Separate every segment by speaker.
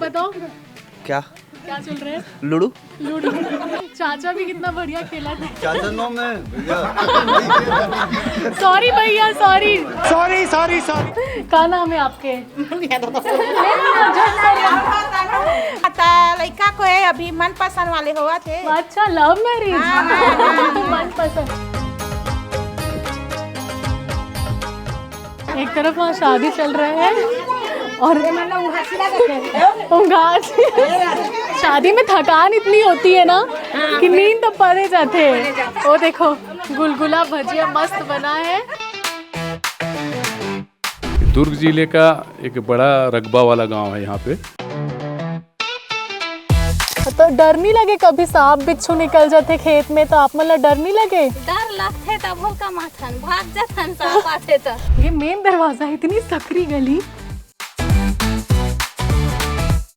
Speaker 1: बताओ
Speaker 2: क्या
Speaker 1: क्या चल रहा है?
Speaker 2: लूडो।
Speaker 1: लूडो। चाचा भी कितना बढ़िया खेला था।
Speaker 2: चाचा नो में
Speaker 1: सॉरी भैया, सॉरी।
Speaker 3: Sorry sorry sorry.
Speaker 1: क्या नाम है आपके?
Speaker 4: लड़का को है अभी मन पसंद वाले हुआ थे।
Speaker 1: अच्छा, लव मैरिज।
Speaker 4: हाँ।
Speaker 1: मन पसंद। एक तरफ वहाँ शादी चल रहा है और शादी में थकान इतनी होती है ना कि नींद तो पड़े जाते हैं। वो देखो गुलगुला भजिया मस्त बना है।
Speaker 5: दुर्ग जिले का एक बड़ा रकबा वाला गांव है यहाँ पे।
Speaker 1: तो डर नहीं लगे कभी सांप बिच्छू निकल जाते खेत में तो आप मतलब डर नहीं लगे?
Speaker 4: डर लगते तब का माथन भाग जाथन सांप आते तो।
Speaker 1: ये मेन दरवाजा है, इतनी सकरी गली।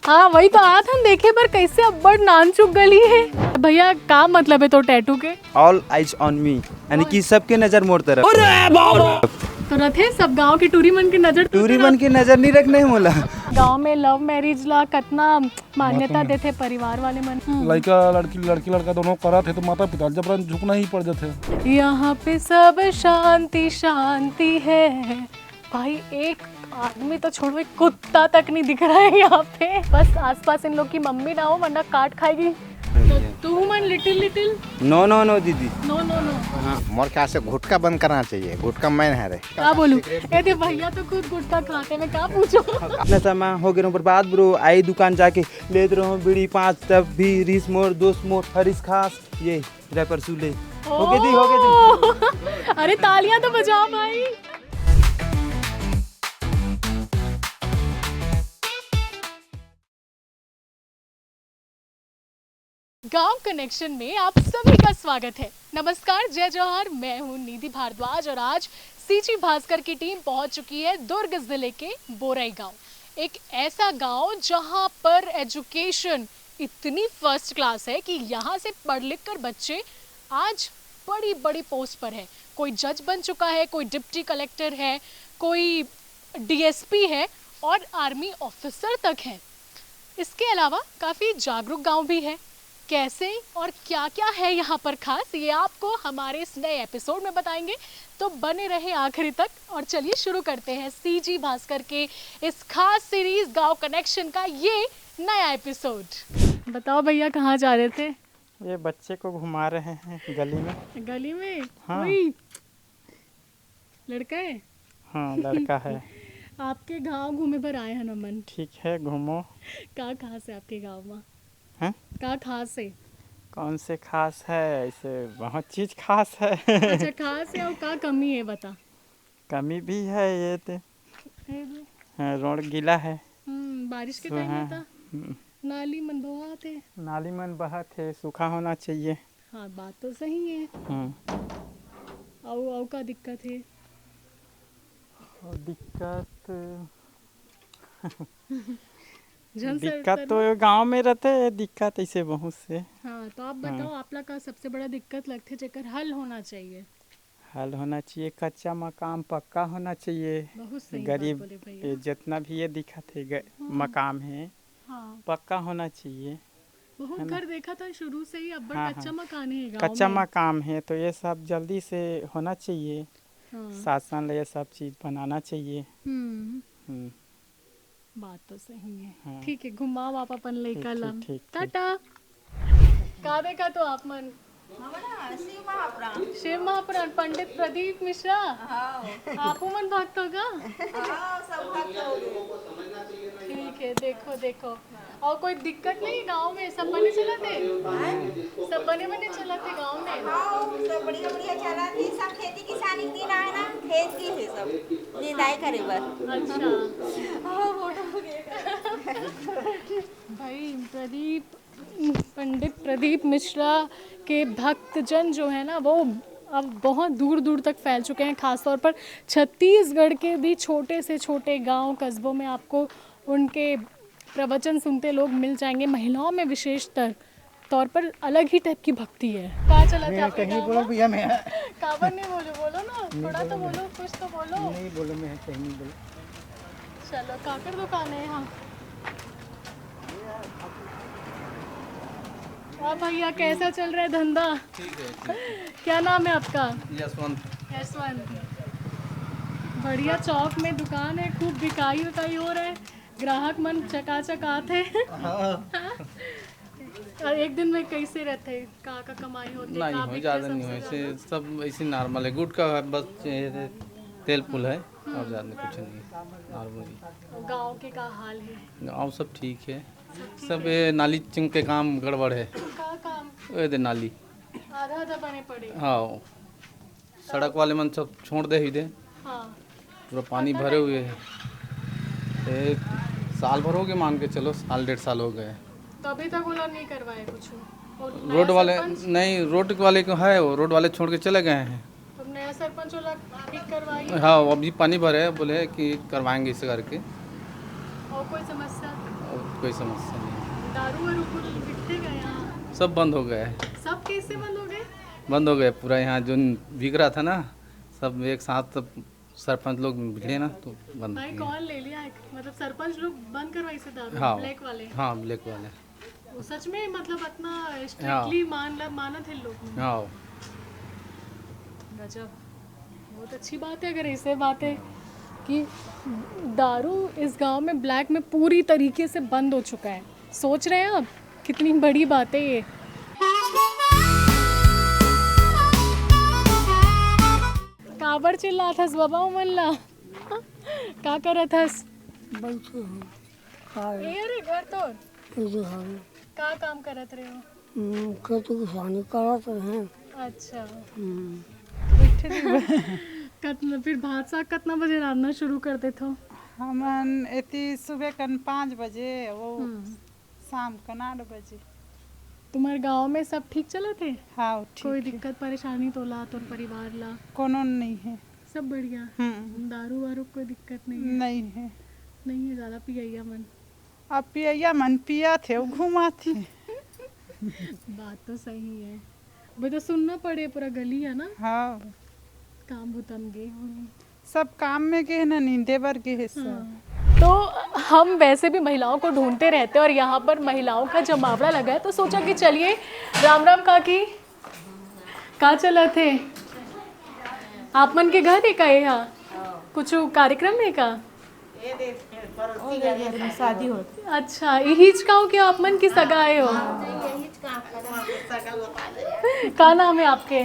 Speaker 1: हाँ वही तो आया था देखे पर कैसे अब्बड़ नानचुक गली है। भैया क्या मतलब है तो टैटू के?
Speaker 2: ऑल आइज ऑन मी, यानी कि सबके नजर मोर तरफ।
Speaker 1: तो रथे सब गांव के टूरी मन की नजर
Speaker 2: टूरी मन की नजर नहीं रखने है मोला।
Speaker 1: गांव में लव मैरिज ला कितना मान्यता देते परिवार वाले मन।
Speaker 3: लड़का लड़की लड़का दोनों करा थे तो माता पिता जबरन झुकना ही पड़ जाते।
Speaker 1: यहाँ पे सब शांति शांति है भाई। एक आदमी तो छोड़ो, एक कुत्ता तक नहीं दिख रहा है यहाँ पे। बस आसपास इन लोग की मम्मी ना हो वरना काट खाएगी। तो तू मन लिटिल
Speaker 2: नो नो नो दीदी,
Speaker 1: नो नो नो।
Speaker 6: हाँ, मोर ख्याल से गुटखा बंद करना चाहिए। गुटखा मैन है रे।
Speaker 1: क्या बोलूं? ये भैया तो खुद गुटखा खाते में क्या पूछो।
Speaker 2: नशा में हो गए बर्बाद ब्रो। आई दुकान जाके लेते रहो बीड़ी 5 तब भी रिस मोर दोस्त मोर हरीस खास ये रैपर सुले हो गई दी।
Speaker 1: अरे तालियां तो बजाओ भाई। गांव कनेक्शन में आप सभी का स्वागत है। नमस्कार, जय जवाहर। मैं हूं निधि भारद्वाज और आज सीजी भास्कर की टीम पहुंच चुकी है दुर्ग जिले के बोरई गांव। एक ऐसा गांव जहां पर एजुकेशन इतनी फर्स्ट क्लास है कि यहां से पढ़ लिख कर बच्चे आज बड़ी बड़ी पोस्ट पर है। कोई जज बन चुका है, कोई डिप्टी कलेक्टर है, कोई डीएसपी है और आर्मी ऑफिसर तक है। इसके अलावा काफ़ी जागरूक गांव भी है। कैसे और क्या क्या है यहाँ पर खास, ये आपको हमारे इस नए एपिसोड में बताएंगे, तो बने रहे आखिरी तक। और चलिए शुरू करते हैं सीजी भास्कर के इस खास सीरीज गांव कनेक्शन का ये नया एपिसोड। बताओ भैया कहाँ जा रहे थे?
Speaker 3: ये बच्चे को घुमा रहे हैं गली में।
Speaker 1: गली में?
Speaker 3: हाँ।
Speaker 1: कोई लड़का है?
Speaker 3: हाँ लड़का है।
Speaker 1: आपके गांव घूमे पर आए हैं नमन।
Speaker 3: ठीक है घूमो।
Speaker 1: क्या खास है आपके गांव में?
Speaker 3: हैं?
Speaker 1: क्या खास है?
Speaker 3: कौन से खास है? ऐसे बहुत चीज खास है।
Speaker 1: अच्छा खास है और क्या कमी है बता।
Speaker 3: कमी भी है ये तो। रोड गीला है।
Speaker 1: बारिश के टाइम में था नाली मन बहात है।
Speaker 3: नाली मन बहत है, सूखा होना चाहिए।
Speaker 1: हाँ बात तो सही है। आओ का दिक्कत है?
Speaker 3: दिक्कत तो गांव में रहते है, दिक्कत ऐसे बहुत से।
Speaker 1: हाँ तो आप बताओ आपला का सबसे बड़ा दिक्कत लगते जेकर हल होना चाहिए?
Speaker 3: हल होना चाहिए कच्चा मकान पक्का होना चाहिए।
Speaker 1: बहुत सही
Speaker 3: गरीब
Speaker 1: बात बोले भैया।
Speaker 3: जितना भी ये दिक्कत है मकान है
Speaker 1: हाँ
Speaker 3: पक्का होना चाहिए।
Speaker 1: बहुत घर देखा था शुरू से ही अब
Speaker 3: हाँ,
Speaker 1: कच्चा मकान है गाँव
Speaker 3: कच्चा
Speaker 1: में।
Speaker 3: मकान है तो ये सब जल्दी से होना चाहिए।
Speaker 1: हाँ।
Speaker 3: शासन ये सब चीज बनाना चाहिए।
Speaker 1: बात तो सही है।
Speaker 3: हाँ।
Speaker 1: ठीक है घुमाओ आप अपन लेकर लम।
Speaker 3: ठीक।
Speaker 1: टाटा। का देखा तो आप मन? शिव महापुराण पंडित प्रदीप मिश्रा। आपो मन भक्त होगा? ठीक है देखो देखो। और कोई दिक्कत नहीं गांव में? सब बने चलाते? सब बने चलाते गांव में?
Speaker 4: सब बढ़िया बढ़िया चला थी। सब खेती किसानी दिन आए ना, खेत की है सब निदाई करे बस।
Speaker 1: अच्छा भाई पंडित प्रदीप मिश्रा के भक्तजन जो है ना वो अब बहुत दूर दूर तक फैल चुके हैं। खासतौर पर छत्तीसगढ़ के भी छोटे से छोटे गांव कस्बों में आपको उनके प्रवचन सुनते लोग मिल जाएंगे। महिलाओं में विशेषतर तौर पर अलग ही टाइप की भक्ति है। कहाँ चला था आपके गाँव में?
Speaker 3: भैया मैं
Speaker 1: काबर नहीं बोलो ना, थोड़ा तो बोलो, कुछ तो बोलो।
Speaker 3: नहीं बोलो, मैं कहीं नहीं बोलो।
Speaker 1: चलो काकर दुकान है यहाँ। और भैया कैसा चल रहा है धंधा?
Speaker 7: ठीक है।
Speaker 1: क्या नाम है आपका?
Speaker 7: यशवंत।
Speaker 1: यशवंत। बढ़िया चौक में दुकान है, खूब बिकाई उकाई हो रहा है, ग्राहक मन चकाचक आते हैं। और एक दिन में कैसे रहते हैं? का कमाई होती
Speaker 7: नहीं हो ज़्यादा नहीं हो, ऐसे सब ऐसे नॉर्मल है। गुड़ का है, बस ये तेल पुल है और ज़्यादा कुछ नहीं है, नॉर्मली।
Speaker 1: गांव के का हाल है?
Speaker 7: गाँव सब ठीक है, सब ये नाली चिंग के काम गड़बड़ है।
Speaker 1: का काम?
Speaker 7: ये दे नाली
Speaker 1: आधा आधा बने पड़े।
Speaker 7: हाँ, सड़क वाले मन सब छोड़ दे ही दे,
Speaker 1: हाँ।
Speaker 7: पूरा पानी भरे हुए है। ये साल भर हो गए, मान के चलो साल 1.5 साल हो गए।
Speaker 1: तो अभी तक वो लोग नहीं करवाए कुछ? और
Speaker 7: रोड
Speaker 1: नया
Speaker 7: वाले
Speaker 1: सरपंच?
Speaker 7: नहीं, रोड वाले को है, वो रोड वाले छोड़ के चले गए हैं।
Speaker 1: तो नया सरपंच वाला ठीक करवाई?
Speaker 7: हाँ, वो अभी पानी भरे है, बोले कि करवाएंगे इसे करके।
Speaker 1: और कोई समस्या?
Speaker 7: और कोई समस्या नहीं,
Speaker 1: दारू वारू कुल बिकते गए यहाँ?
Speaker 7: सब बंद हो गया है।
Speaker 1: सब कैसे बंद हो गए?
Speaker 7: बंद हो गए पूरा, यहाँ जो बिक रहा था ना, सब एक साथ सरपंच लोग भिड़े ना तो बंद
Speaker 1: भाई
Speaker 7: किए।
Speaker 1: कौन ले लिया है? मतलब सरपंच लोग बंद करवाई से दारू?
Speaker 7: हाँ,
Speaker 1: ब्लैक वाले?
Speaker 7: हाँ ब्लैक वाले।
Speaker 1: वो सच में मतलब इतना स्ट्रिक्टली माना थे लोग?
Speaker 7: हाँ,
Speaker 1: गजब, बहुत अच्छी बात है अगर ऐसे बात है कि दारू इस गांव में ब्लैक में पूरी तरीके से बंद हो चुका है। सोच रहे हैं आप कितनी बड़ी बात है ये। काबर चिल्ला थस बाबा मल्ला का करत हस? अरे घर तो का काम करत रहे हो?
Speaker 8: खेती किसानी करत हैं।
Speaker 1: अच्छा। कितना फिर भात साग कितना बजे रांधना शुरू कर देते हो?
Speaker 9: हमन एती सुबह कन 5 बजे वो शाम कन 8 बजे।
Speaker 1: तुम्हारे गांव में सब ठीक चला थे?
Speaker 9: हाँ
Speaker 1: कोई
Speaker 9: ठीक है,
Speaker 1: दिक्कत परेशानी तो ला तो परिवार ला
Speaker 9: कोनो नहीं है।
Speaker 1: सब बढ़िया? दारू वारू कोई दिक्कत नहीं है?
Speaker 9: नहीं है।
Speaker 1: नहीं है ज़्यादा पिया मन?
Speaker 9: अब पिया मन पिया थे वो घुमा थे।
Speaker 1: बात तो सही है, अभी तो सुनना पड़े, पूरा गली है ना।
Speaker 9: हाँ,
Speaker 1: काम भूतम गे होनी।
Speaker 9: सब काम में के है ना, नींदे बर के है सब।
Speaker 1: तो हम वैसे भी महिलाओं को ढूंढते रहते हैं और यहाँ पर महिलाओं का जमावड़ा लगा है, तो सोचा कि चलिए राम राम काकी कहाँ चला थे आप मन के घर है का? यहाँ कुछ कार्यक्रम है का?
Speaker 4: शादी होती।
Speaker 1: अच्छा, यही का क्या आप मन की सगा आए हो? का नाम है आपके?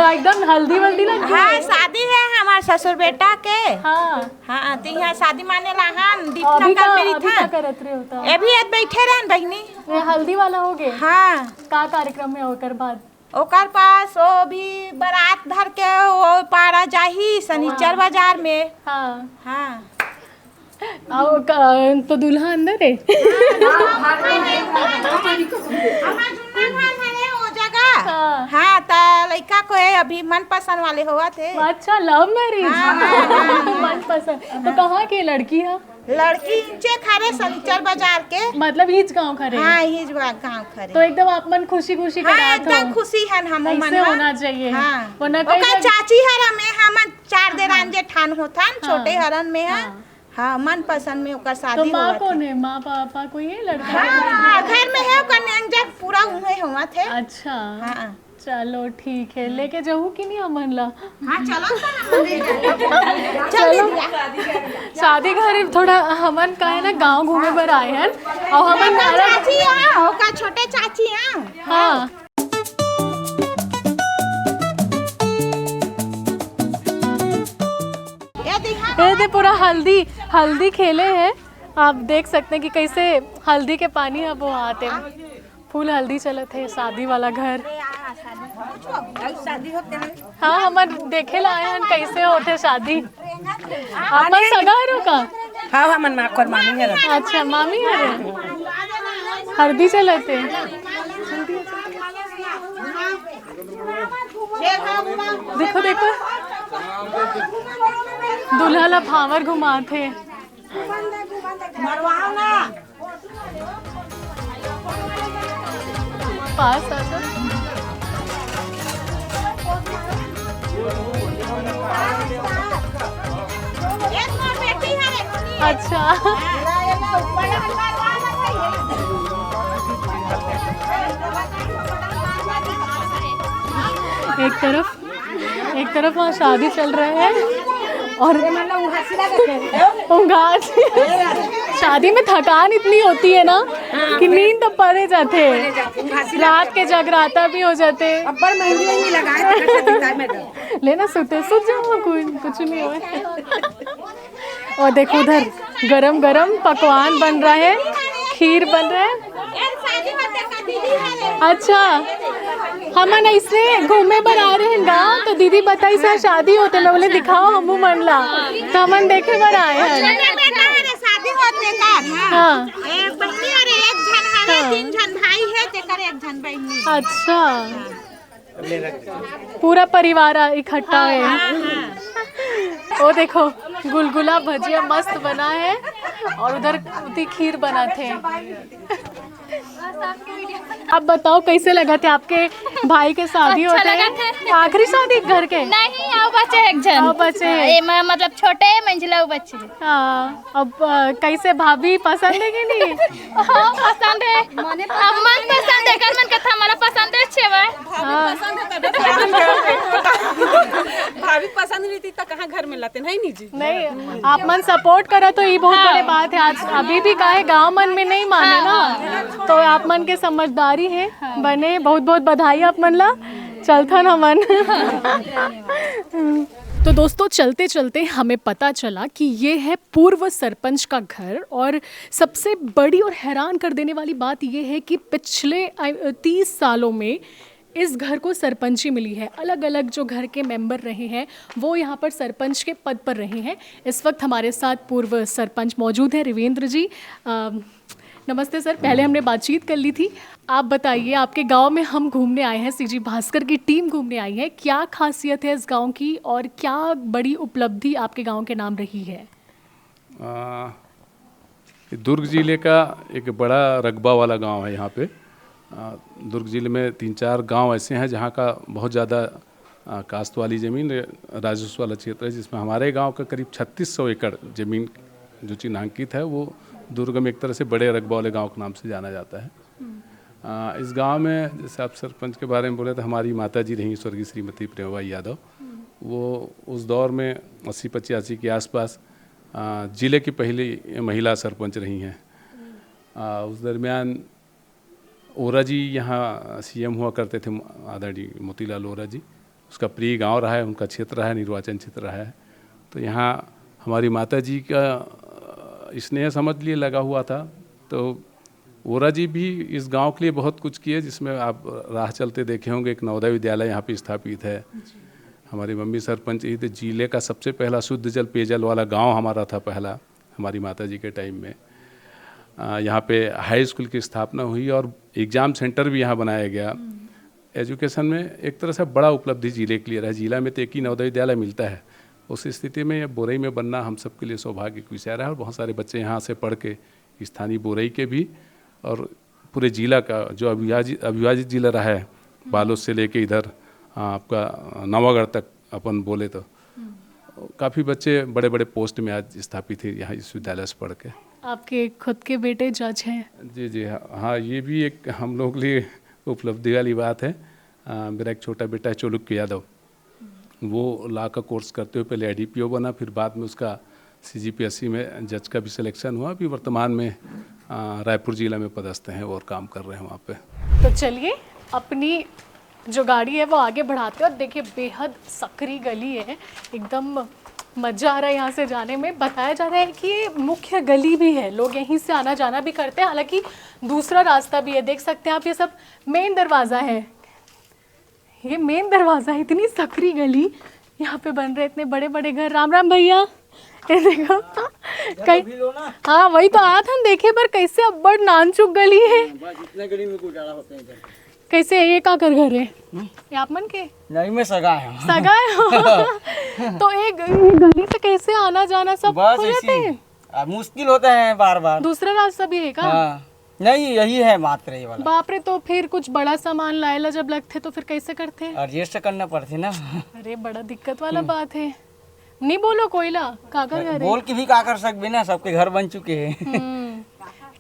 Speaker 1: एकदम हल्दी वल्दी लग गई।
Speaker 4: हाँ, शादी है हमारे ससुर बेटा के।
Speaker 1: हाँ
Speaker 4: हाँ, तो यहाँ शादी माने लाहान
Speaker 1: अभी
Speaker 4: दीपनगर मेरी
Speaker 1: अभी
Speaker 4: था।
Speaker 1: क्या करत रहे होता?
Speaker 4: अभी बैठे रहन बहनी।
Speaker 1: ये हल्दी वाला हो गए?
Speaker 4: हाँ,
Speaker 1: का कार्यक्रम में होकर बाद
Speaker 4: ओकर पास वो भी बारात धर के वो पारा जाही शनिचर बाजार में।
Speaker 1: हाँ
Speaker 4: हाँ,
Speaker 1: तो दूल्हा अंदर है?
Speaker 4: वो जगह।
Speaker 1: हाँ।
Speaker 4: हाँ, तो लड़का को है अभी मन पसंद वाले हुआ थे।
Speaker 1: अच्छा, लव मैरिज?
Speaker 4: हाँ।
Speaker 1: मन पसंद। तो कहाँ की लड़की है?
Speaker 4: लड़की इंचे खरे शनिचर बाजार के।
Speaker 1: मतलब हिज गाँव खरे?
Speaker 4: हाँ, हिज गाँव खरे।
Speaker 1: तो एकदम आप मन खुशी खुशी
Speaker 4: हाँ,
Speaker 1: करा
Speaker 4: एकदम खुशी है हम मन।
Speaker 1: ऐसे होना चाहिए।
Speaker 4: हाँ,
Speaker 1: वरना
Speaker 4: ओकर
Speaker 1: कई
Speaker 4: चाची हरन में हम 4 देरान जेठान होता छोटे हरन में है। हाँ, मन पसंद में ओकर
Speaker 1: तो
Speaker 4: शादी
Speaker 1: माँ
Speaker 4: हुआ
Speaker 1: कौन
Speaker 4: थे।
Speaker 1: है? माँ पापा कोई है लड़का?
Speaker 4: हाँ, घर में है ओकर नेंजर पूरा उहे हुआ थे।
Speaker 1: अच्छा,
Speaker 4: हाँ,
Speaker 1: चलो ठीक है, लेके जाऊँ कि नहीं अमन ला?
Speaker 4: हाँ, चलो
Speaker 1: चलो शादी घर थोड़ा हमन का है ना गांव घूमे पर आए हैं और हमन
Speaker 4: चाची यहाँ ओकर छोटे चाची यहाँ।
Speaker 1: हाँ ये दे पूरा हल्दी हल्दी खेले हैं, आप देख सकते हैं कि कैसे हल्दी के पानी अब वो आते फूल हल्दी चलत है। शादी वाला घर।
Speaker 4: शादी होते हैं।
Speaker 1: हाँ, हम देखे ला आए हैं कैसे होते शादी। आप मन सगा है का?
Speaker 8: हाँ, हमन माकर मामी है।
Speaker 1: अच्छा, मामी है हल्दी चलते। देखो देखो दूल्हा ला भावर घुमाते। पास आजा। अच्छा एक तरफ वहाँ शादी चल रहा है और उंगास शादी में थकान इतनी होती है ना कि नींद तो पड़े जाते हैं, रात के जगराता भी हो जाते हैं। लेना सोते सुत जाओ, कुछ नहीं हो। और देखो उधर गरम गरम पकवान बन रहा है, खीर बन रहा है। अच्छा, हम ना इसलिए घूमे पर आ रहे हैं गाँव, तो दीदी बताई सर शादी होते, मैं बोले दिखाओ हमू मनला, तो हमन देखे पर आए हैं।
Speaker 4: शादी होते का
Speaker 1: हाँ
Speaker 4: एक बहनी और एक जन हरे, 3 जन भाई है, तेकर एक जन बहनी।
Speaker 1: अच्छा, पूरा परिवार इकट्ठा है। ओ देखो गुलगुला भजिया मस्त बना है और उधर खीर बना थे। अब बताओ कैसे लगा थे आपके भाई के शादी
Speaker 10: अच्छा
Speaker 1: होते हैं? आखिरी शादी घर के
Speaker 10: नहीं, आओ बच्चे एक जन,
Speaker 1: आओ बच्चे
Speaker 10: मतलब छोटे मंजिला बच्चे।
Speaker 1: हाँ, अब कैसे भाभी पसंद है कि नहीं?
Speaker 10: हाँ पसंद है, अब मन पसंद है, कर मन कथा हमारा पसंद है। अच्छे
Speaker 8: भाभी पसंद नहीं थी तो कहाँ घर में लाते नहीं जी।
Speaker 1: नहीं, आप मन सपोर्ट करा तो ये बहुत बड़ी बात है। आज अभी भी काहे गांव मन में नहीं माने ना, तो आप मन के समझदारी है बने। बहुत बहुत बधाई आप मन ला, चलता ना मन। तो दोस्तों चलते चलते हमें पता चला कि ये है पूर्व सरपंच का घर, और सबसे बड़ी और हैरान कर देने वाली बात ये है कि पिछले 30 सालों में इस घर को सरपंची मिली है। अलग अलग जो घर के मेंबर रहे हैं वो यहाँ पर सरपंच के पद पर रहे हैं। इस वक्त हमारे साथ पूर्व सरपंच मौजूद हैं, रविंद्र जी। नमस्ते सर, पहले हमने बातचीत कर ली थी। आप बताइए, आपके गांव में हम घूमने आए हैं, सीजी भास्कर की टीम घूमने आई है, क्या खासियत है इस गांव की और क्या बड़ी उपलब्धि आपके गांव के नाम रही है?
Speaker 5: दुर्ग जिले का एक बड़ा रकबा वाला गांव है यहाँ पे। दुर्ग जिले में 3-4 गांव ऐसे हैं जहाँ का बहुत ज़्यादा काश्त वाली ज़मीन राजस्व वाला क्षेत्र है, जिसमें हमारे गांव का करीब 3600 एकड़ ज़मीन जो चिन्हांकित है वो दुर्ग में एक तरह से बड़े रकबा वाले गांव के नाम से जाना जाता है। इस गांव में जैसे आप सरपंच के बारे में बोले तो हमारी माता जी रहीं स्वर्गीय श्रीमती प्रेमबाई यादव। वो उस दौर में 80-85 के आसपास ज़िले की पहली महिला सरपंच रही हैं। उस दरमियान ओरा जी यहाँ सीएम हुआ करते थे, आदरणीय मोतीलाल ओरा जी। उसका प्रिय गांव रहा है, उनका क्षेत्र रहा है, निर्वाचन क्षेत्र रहा है। तो यहाँ हमारी माता जी का स्नेह समझ लिए लगा हुआ था। तो ओरा जी भी इस गांव के लिए बहुत कुछ किए, जिसमें आप राह चलते देखे होंगे एक नवोदय विद्यालय यहाँ पे स्थापित है। हमारी मम्मी सरपंच ही थे। जिले का सबसे पहला शुद्ध जल पेयजल वाला गांव हमारा था पहला, हमारी माता जी के टाइम में। यहाँ पे हाई स्कूल की स्थापना हुई और एग्ज़ाम सेंटर भी यहाँ बनाया गया। एजुकेशन में एक तरह से बड़ा उपलब्धि जिले के लिए रहा। जिला में तो एक ही नवोदय विद्यालय मिलता है। उस स्थिति में ये बोरई में बनना हम सब के लिए सौभाग्य की विषय रहा, और बहुत सारे बच्चे यहाँ से पढ़ के स्थानीय बोरई के भी और पूरे जिला का जो अविभाजित जिला रहा है, बालोद से लेके इधर आपका नवागढ़ तक अपन बोले तो काफ़ी बच्चे बड़े बड़े पोस्ट में आज स्थापित है यहाँ इस विद्यालय से पढ़ के। आपके खुद के बेटे जज हैं? जी जी हाँ, ये भी एक हम लोग के लिए उपलब्धि वाली बात है। मेरा एक छोटा बेटा है चोलुक्य यादव, वो लॉ का कोर्स करते हुए पहले ADPO बना, फिर बाद में उसका CGPSC में जज का भी सिलेक्शन हुआ। अभी वर्तमान में रायपुर जिला में पदस्थ हैं और काम कर रहे हैं वहाँ पे। तो चलिए अपनी जो गाड़ी है वो आगे बढ़ाते हैं और देखिए बेहद सकरी गली है, एकदम मज़ा आ रहा है यहाँ से जाने में। बताया जा रहा है कि ये मुख्य गली भी है, लोग यहीं से आना जाना भी करते हैं। हालांकि दूसरा रास्ता भी है, देख सकते हैं आप, ये सब मेन दरवाज़ा है। ये मेन दरवाज़ा है, इतनी सकरी गली यहाँ पे बन रहे, इतने बड़े बड़े घर। राम राम भैया, ये देखो कहीं, हाँ वही तो आया था देखे पर कैसे अब्बड़ नानचुक गली है। गली में गुजारा होते हैं। कैसे ये का कर घर है? ये आप मन के? नहीं, मैं सगा है। सगा है? तो एक गली से कैसे आना जाना सब हो जाते हैं?
Speaker 8: मुश्किल होता है बार बार।
Speaker 1: दूसरा रास्ता भी है का?
Speaker 8: हाँ। नहीं, यही है मात्र ये वाला।
Speaker 1: बाप रे, तो फिर कुछ बड़ा सामान लाएला जब लगते तो फिर कैसे करते?
Speaker 8: एडजस्ट करना पड़ते ना।
Speaker 1: अरे बड़ा दिक्कत वाला बात है। नहीं बोलो कोयला काकर घर
Speaker 8: बोल के भी का कर सकते ना, सबके घर बन चुके हैं।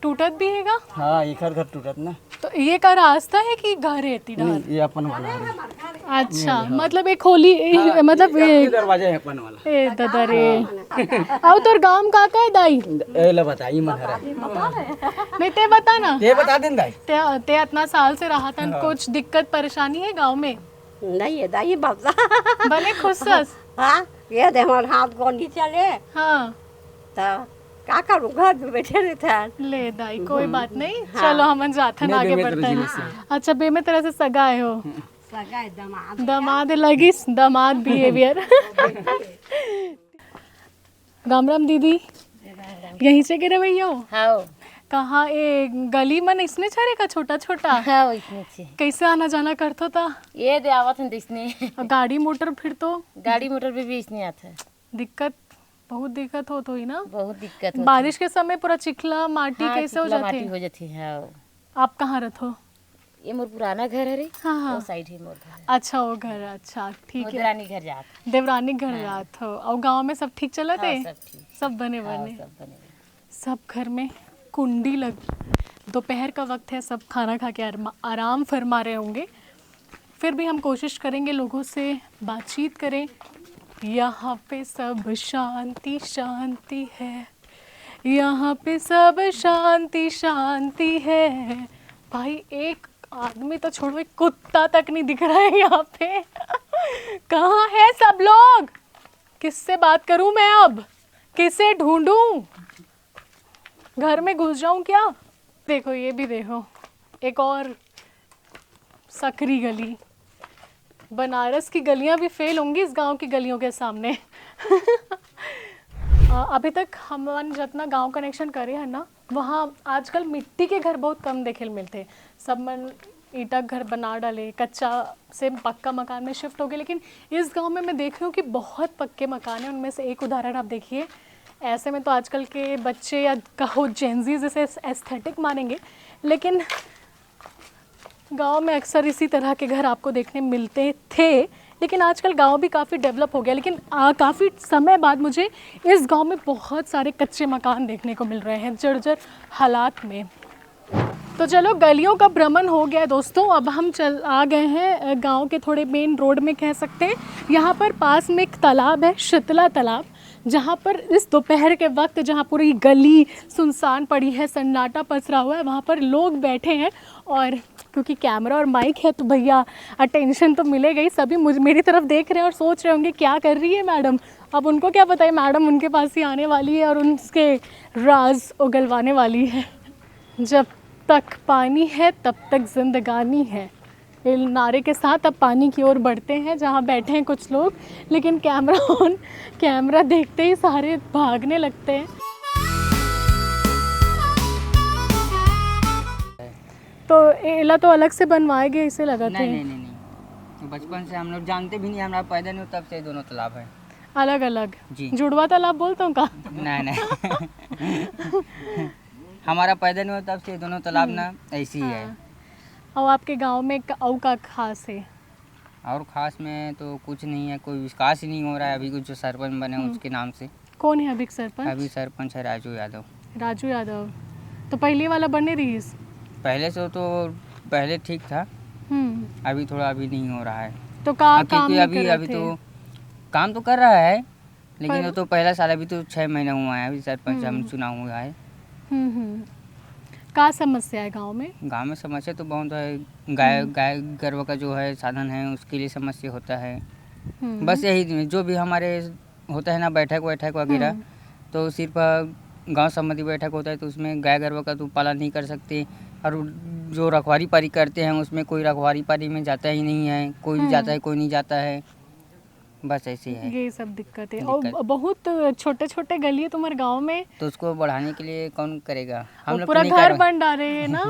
Speaker 1: टूटत भी हैगा?
Speaker 8: हाँ, एक घर टूटत ना।
Speaker 1: तो ये का रास्ता है कि घर है?
Speaker 8: ये अपन वाला है।
Speaker 1: अच्छा मतलब एक होली मतलब
Speaker 3: दरवाजा है अपन वाला
Speaker 1: ए दादा रे आओ तोर गांव का है दाई
Speaker 3: ए बताई मन हरा
Speaker 1: नहीं ते बता ना
Speaker 3: ये बता दें दाई
Speaker 1: ते इतना साल से रहा था कुछ दिक्कत परेशानी है गांव में
Speaker 4: नहीं है दाई बाबा
Speaker 1: बने खुशस
Speaker 4: हाँ ये दे हमारे हाथ गोंडी चले
Speaker 1: हाँ
Speaker 4: तो का करूँ घर में बैठे रहते हैं
Speaker 1: ले दाई कोई बात नहीं चलो हम जाथन आगे बढ़ते हैं अच्छा बे में तरह से सगाए हो
Speaker 4: सगा दमाद
Speaker 1: दामाद लगिस दामाद बिहेवियर राम राम दीदी यहीं से गिरे भैया हो
Speaker 10: हाँ
Speaker 1: कहाँ ए गली मन इसने छरे का छोटा छोटा
Speaker 10: हाँ इसमें से
Speaker 1: कैसे आना जाना करतो था
Speaker 10: ये दे आवत हैं इसने
Speaker 1: और गाड़ी मोटर फिर तो
Speaker 10: गाड़ी मोटर भी इसने आता है
Speaker 1: दिक्कत बहुत दिक्कत होत हुई ना
Speaker 10: बहुत दिक्कत
Speaker 1: बारिश के समय पूरा चिखला माटी
Speaker 10: हाँ,
Speaker 1: कैसे हो
Speaker 10: चिकला
Speaker 1: जाते
Speaker 10: माटी हो जाती है हाँ।
Speaker 1: आप कहाँ रहते हो
Speaker 10: ये मोर पुराना घर है रे
Speaker 1: हाँ हाँ
Speaker 10: वो साइड ही मोर घर
Speaker 1: अच्छा वो घर अच्छा ठीक है
Speaker 10: देवरानी घर जात
Speaker 1: देवरानी घर जात हो और गांव में सब ठीक चला थे
Speaker 10: सब ठीक
Speaker 1: सब बने
Speaker 10: हाँ,
Speaker 1: बने
Speaker 10: सब बने
Speaker 1: सब घर में कुंडी लग दोपहर का वक्त है सब खाना खा के आराम फरमा रहे होंगे फिर भी हम कोशिश करेंगे लोगों से बातचीत करें यहाँ पे सब शांति शांति है यहाँ पे सब शांति शांति है भाई एक आदमी तो छोड़ो एक कुत्ता तक नहीं दिख रहा है यहाँ पे कहाँ है सब लोग किससे बात करूं मैं अब किसे ढूंढूं घर में घुस जाऊं क्या देखो ये भी देखो एक और सकरी गली बनारस की गलियां भी फेल होंगी इस गांव की गलियों के सामने अभी तक हम जितना गांव कनेक्शन करे हैं ना वहाँ आजकल मिट्टी के घर बहुत कम देखे मिलते सब मन ईटा घर बना डाले कच्चा से पक्का मकान में शिफ्ट हो गए लेकिन इस गांव में मैं देख रही हूँ कि बहुत पक्के मकान हैं उनमें से एक उदाहरण आप देखिए ऐसे में तो आजकल के बच्चे या कहो जेंजी जैसे एस्थेटिक मानेंगे लेकिन गांव में अक्सर इसी तरह के घर आपको देखने मिलते थे लेकिन आजकल गांव भी काफ़ी डेवलप हो गया लेकिन काफ़ी समय बाद मुझे इस गांव में बहुत सारे कच्चे मकान देखने को मिल रहे हैं जर्जर हालात में। तो चलो गलियों का भ्रमण हो गया दोस्तों अब हम आ गए हैं गांव के थोड़े मेन रोड में कह सकते हैं यहाँ पर पास में एक तालाब है शीतला तालाब जहाँ पर इस दोपहर के वक्त जहाँ पूरी गली सुनसान पड़ी है सन्नाटा पसरा हुआ है वहाँ पर लोग बैठे हैं और क्योंकि कैमरा और माइक है तो भैया अटेंशन तो मिलेगा ही सभी मेरी तरफ देख रहे हैं और सोच रहे होंगे क्या कर रही है मैडम अब उनको क्या पता है मैडम उनके पास ही आने वाली है और उनके राज उगलवाने वाली है जब तक पानी है तब तक जिंदगानी है नारे के साथ अब पानी की ओर बढ़ते हैं जहाँ बैठे हैं कुछ लोग लेकिन कैमरा देखते ही सारे भागने लगते हैं तो एला तो अलग से बनवाए गए इसे लगा थे
Speaker 3: नहीं बचपन से हम लोग जानते भी नहीं हमारा पैदा नहीं तब से दोनों तालाब है
Speaker 1: अलग अलग
Speaker 3: जी
Speaker 1: जुड़वा तालाब बोलता हूँ का
Speaker 3: नहीं हमारा पैदा नहीं हुआ तब से दोनों तालाब ना ऐसी ही है
Speaker 1: और आपके गांव में औ का खास है
Speaker 3: और खास में तो कुछ नहीं है कोई विकास ही नहीं हो रहा है अभी कुछ जो सरपंच बने उसके नाम से
Speaker 1: कौन है अभी सरपंच
Speaker 3: अभी सरपंच है राजू यादव
Speaker 1: तो पहले वाला बने रही
Speaker 3: पहले से तो पहले ठीक था अभी थोड़ा अभी नहीं हो रहा है
Speaker 1: तो काम
Speaker 3: अभी तो काम तो कर रहा है लेकिन वो तो पहला साल अभी तो 6 महीना हुआ है अभी सरपंच हम चुना हुआ है
Speaker 1: क्या समस्या है गांव में
Speaker 3: समस्या तो बहुत है गाय गर्भ का जो है साधन है उसके लिए समस्या होता है बस यही जो भी हमारे होता है ना बैठक वगैरह तो सिर्फ गांव सम्मति बैठक होता है तो उसमें गाय गर्भ का तो पालन नहीं कर सकते और जो रखवारी पारी करते हैं उसमें कोई रखवारी पारी में जाता ही नहीं है कोई जाता है कोई नहीं जाता है बस ऐसे है
Speaker 1: ये सब दिक्कत है और बहुत छोटे छोटे गली है तुम्हारे गांव में
Speaker 3: तो उसको बढ़ाने के लिए कौन करेगा
Speaker 1: हम लोग पूरा घर बन डाले हैं ना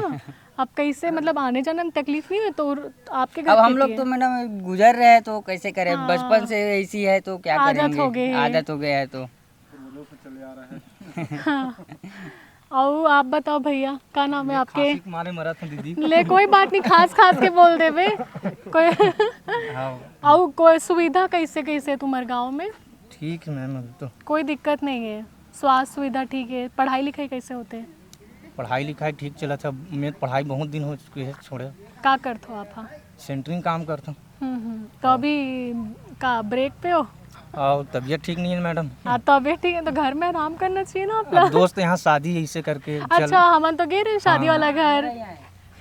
Speaker 1: अब कैसे मतलब आने जाने में तकलीफ नहीं है तो आपके घर
Speaker 3: अब हम लोग तो मैडम गुजर रहे हैं तो कैसे करें बचपन से ऐसी है तो क्या करेंगे आदत हो गया है तो और आप बताओ भैया क्या नाम है आपके
Speaker 7: मारे मरा था दीदी
Speaker 1: ले कोई बात नहीं खास के बोल दे बे कोई और कोई सुविधा कैसे तुम्हारे गांव में
Speaker 7: ठीक है मैम तो
Speaker 1: कोई दिक्कत नहीं है स्वास्थ्य सुविधा ठीक है पढ़ाई लिखाई कैसे होते हैं
Speaker 7: पढ़ाई लिखाई ठीक चला था मैं पढ़ाई बहुत दिन हो चुकी है छोड़े
Speaker 1: क्या करते हो आप
Speaker 7: सेंटरिंग काम करता हूँ
Speaker 1: तो अभी का ब्रेक पे हो?
Speaker 11: और तबीयत ठीक नहीं है मैडम।
Speaker 1: हाँ तबीयत ठीक है तो घर में आराम करना चाहिए ना अपना।
Speaker 11: अब दोस्त यहाँ शादी है इसे करके
Speaker 1: अच्छा हमन तो गए रहे शादी वाला घर।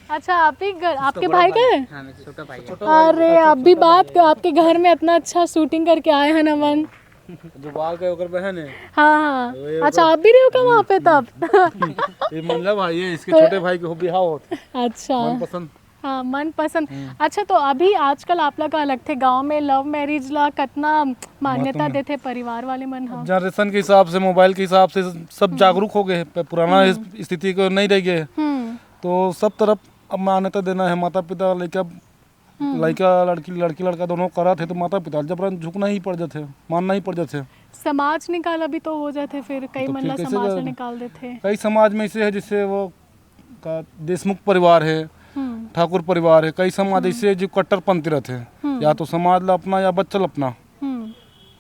Speaker 1: अच्छा आप ही घर आपके भाई का है?
Speaker 3: हाँ मेरा छोटा भाई है।
Speaker 1: अरे आप भी बात आपके घर में इतना अच्छा शूटिंग करके आए हैं नमन।
Speaker 7: जो बाल का ओकर बहन है
Speaker 1: हाँ हाँ अच्छा आप भी रहे हो क्या वहाँ पे तब?
Speaker 7: ये मतलब भाई है इसके छोटे भाई के हो बिहाव होते
Speaker 1: अच्छा
Speaker 7: पसंद।
Speaker 1: हाँ मन पसंद। अच्छा तो अभी आजकल आप लोग का अलग थे गांव में लव मैरिज ला कितना मान्यता देते परिवार वाले मन। हाँ
Speaker 7: जनरेशन के हिसाब से मोबाइल के हिसाब से सब जागरूक हो गए हैं, पुराना स्थिति को नहीं रह गए। तो सब तरफ अब मान्यता देना है। माता पिता लड़का लड़की लड़का दोनों करा थे तो माता पिता जबरन झुकना ही पड़ जाते, मानना ही पड़ जाते।
Speaker 1: समाज निकाल अभी तो हो जाते फिर कई मतलब समाज से निकाल देते। कई
Speaker 7: समाज में ऐसे है जिससे वो देशमुख परिवार है, ठाकुर परिवार है। कई समाज ऐसे जो कट्टरपंथी रहते हैं, या तो समाज ला अपना या बच्चल अपना।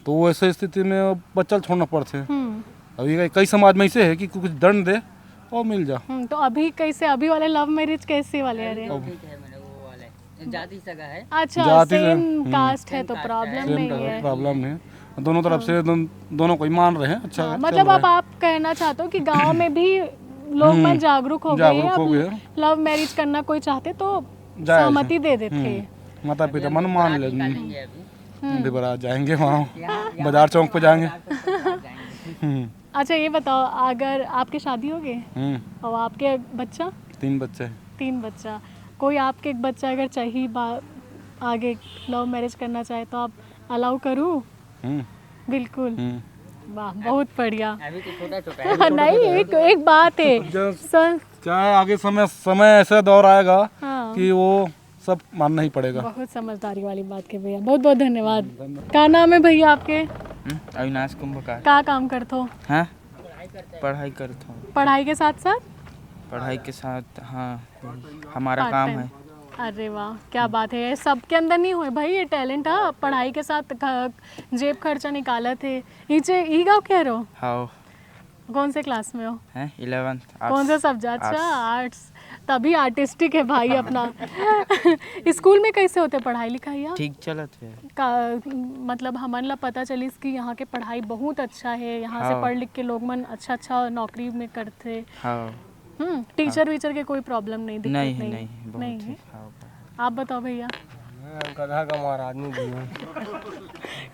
Speaker 7: तो ऐसे स्थिति में बच्चल छोड़ना पड़ते हैं। अभी कई समाज में ऐसे है कि कुछ दंड दे और मिल जा।
Speaker 1: तो अभी कैसे अभी वाले लव मैरिज कैसे वाले? अरे
Speaker 3: जाति सगा है।
Speaker 1: अच्छा सेम कास्ट है तो प्रॉब्लम नहीं है।
Speaker 7: प्रॉब्लम नहीं, दोनों तरफ से दोनों को ही मान रहे हैं। अच्छा
Speaker 1: मतलब अब आप कहना चाहते हो कि गांव में भी लोग मन जागरूक हो गए, अब लव मैरिज करना कोई चाहते तो सहमति दे देते।
Speaker 7: माता पिता मन मान लेंगे, बारात जाएंगे वहाँ बाजार चौक पे जाएंगे।
Speaker 1: अच्छा ये बताओ अगर आपकी शादी हो गई और आपके बच्चा?
Speaker 7: 3 बच्चे।
Speaker 1: 3 बच्चा। कोई आपके एक बच्चा अगर चाहिए आगे लव मैरिज करना चाहे तो आप अलाउ करूँ? बिल्कुल। वाह बहुत बढ़िया।
Speaker 3: अभी तो छोटा है।
Speaker 1: नहीं एक बात है सर,
Speaker 7: चाहे आगे समय ऐसा दौर आएगा कि वो सब मानना ही पड़ेगा।
Speaker 1: बहुत समझदारी वाली बात के भैया, बहुत बहुत धन्यवाद। क्या नाम है भैया आपके?
Speaker 3: अविनाश कुंभकार।
Speaker 1: क्या काम करते हो?
Speaker 3: हाँ पढ़ाई करता हूँ।
Speaker 1: पढ़ाई के साथ साथ?
Speaker 3: पढ़ाई के साथ हाँ हमारा काम है।
Speaker 1: अरे वाह क्या बात है, सबके अंदर नहीं हुए भाई ये टैलेंट। हाँ पढ़ाई के साथ जेब खर्चा निकाला थे। नीचे ई गाँव कह रहे हो?
Speaker 3: हाँ।
Speaker 1: कौन से क्लास में हो?
Speaker 3: 11th।
Speaker 1: कौन सा सब्जेक्ट? अच्छा आर्ट्स, तभी आर्टिस्टिक है भाई अपना। स्कूल में कैसे होते पढ़ाई लिखाई?
Speaker 3: ठीक चलत है
Speaker 1: मतलब हमन ला पता चली कि यहाँ के पढ़ाई बहुत अच्छा है, यहाँ से पढ़ लिख के लोग मन अच्छा अच्छा नौकरी में करते। टीचर वीचर के कोई प्रॉब्लम नहीं? दिक्कत नहीं है। आप बताओ भैया।
Speaker 11: गधा का मारा आदमी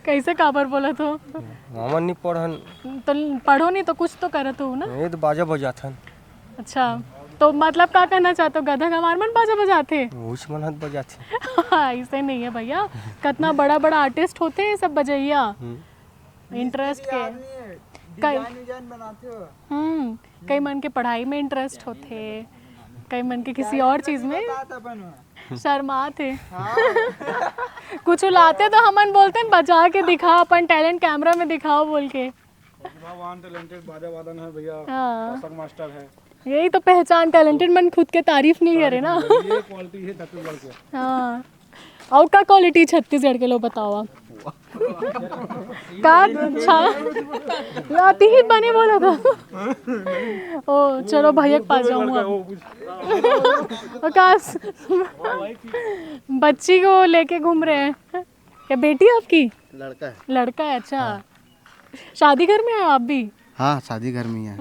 Speaker 1: कैसे काबर बोला तो?
Speaker 11: हमन नहीं पढ़न
Speaker 1: तो पढ़ो नहीं तो कुछ तो करत हो ना?
Speaker 11: ये तो बाजा बजाथन।
Speaker 1: अच्छा तो मतलब क्या कहना चाहते हो, गधा का मार मन बाजा बजाते?
Speaker 11: उस मन हद बजाते।
Speaker 1: ऐसे नहीं है भैया, कितना बड़ा बड़ा आर्टिस्ट होते हैं सब बजैया इंटरेस्ट के। कई मन के पढ़ाई में इंटरेस्ट होते, कई मन के किसी और चीज में शर्माते। कुछ लाते तो हमन बोलते हैं बजा के दिखाओ, अपन टैलेंट कैमरा में दिखाओ बोल के।
Speaker 7: टैलेंटेड बाजा वादन है भैया, मास्टर है।
Speaker 1: यही तो पहचान, टैलेंटेड मन खुद के तारीफ नहीं करे ना।
Speaker 7: ये क्वालिटी है छत्तीसगढ़ के।
Speaker 1: हाँ और क्या क्वालिटी छत्तीसगढ़ के लोग बताओ आप? का अच्छा लाती ही बने बोला था। ओ चलो भैया के पास जाऊंगा। बच्ची को लेके घूम रहे हैं क्या? बेटी आपकी?
Speaker 6: लड़का है।
Speaker 1: लड़का है। अच्छा शादी घर में है आप भी?
Speaker 6: हाँ शादी घर में है।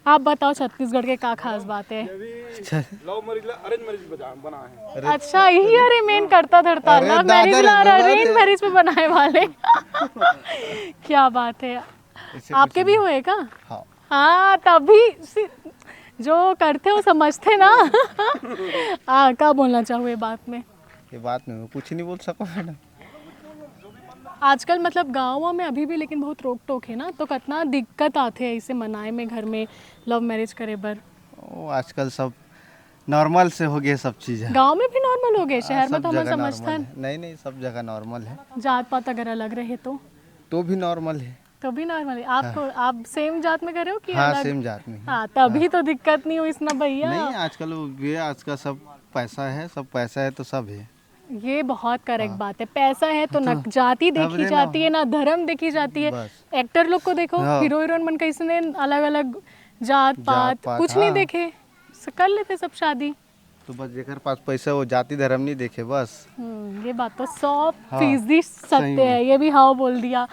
Speaker 1: आप बताओ छत्तीसगढ़ के क्या खास बात है?
Speaker 7: लव मैरिज अरेंज मैरिज बना है।
Speaker 1: अच्छा यही अरे मेन करता धरता लव मैरिज अरेंज मैरिज पे बनाए वाले। क्या बात है, आपके भी हुए क्या? हाँ तभी जो करते हो समझते ना। क्या बोलना चाहूँ ये बात में?
Speaker 6: कुछ नहीं बोल सको मैडम।
Speaker 1: आजकल मतलब गाँव में अभी भी लेकिन बहुत रोक टोक है ना, तो कितना दिक्कत आते हैं ऐसे मनाए में घर में लव मैरिज करे बर?
Speaker 6: आजकल सब नॉर्मल से हो गए सब चीज़।
Speaker 1: गांव में भी नॉर्मल हो गए, शहर में तो हम समझते
Speaker 6: नहीं सब जगह नॉर्मल है।
Speaker 1: जात पात अगर अलग रहे तो भी
Speaker 6: नॉर्मल है।
Speaker 1: तो भी नॉर्मल है। आपको आप सेम जात में करे हो कि
Speaker 6: हाँ,
Speaker 1: अलग?
Speaker 6: सेम जात में।
Speaker 1: हाँ तभी तो दिक्कत नहीं हुई ना भैया।
Speaker 6: नहीं आजकल सब पैसा है, सब पैसा है तो सब है।
Speaker 1: ये बहुत करेक्ट बात है। पैसा है तो न जाति देखी जाती है ना धर्म देखी जाती है। एक्टर लोग को देखो, हीरो हीरोइन मन कैसे अलग अलग जात पात कुछ नहीं देखे, कर लेते सब शादी।
Speaker 6: तो बस जेकर पास पैसा वो जाति धर्म नहीं देखे बस।
Speaker 1: ये बात तो 100% सत्य है, ये भी हाँ बोल दिया।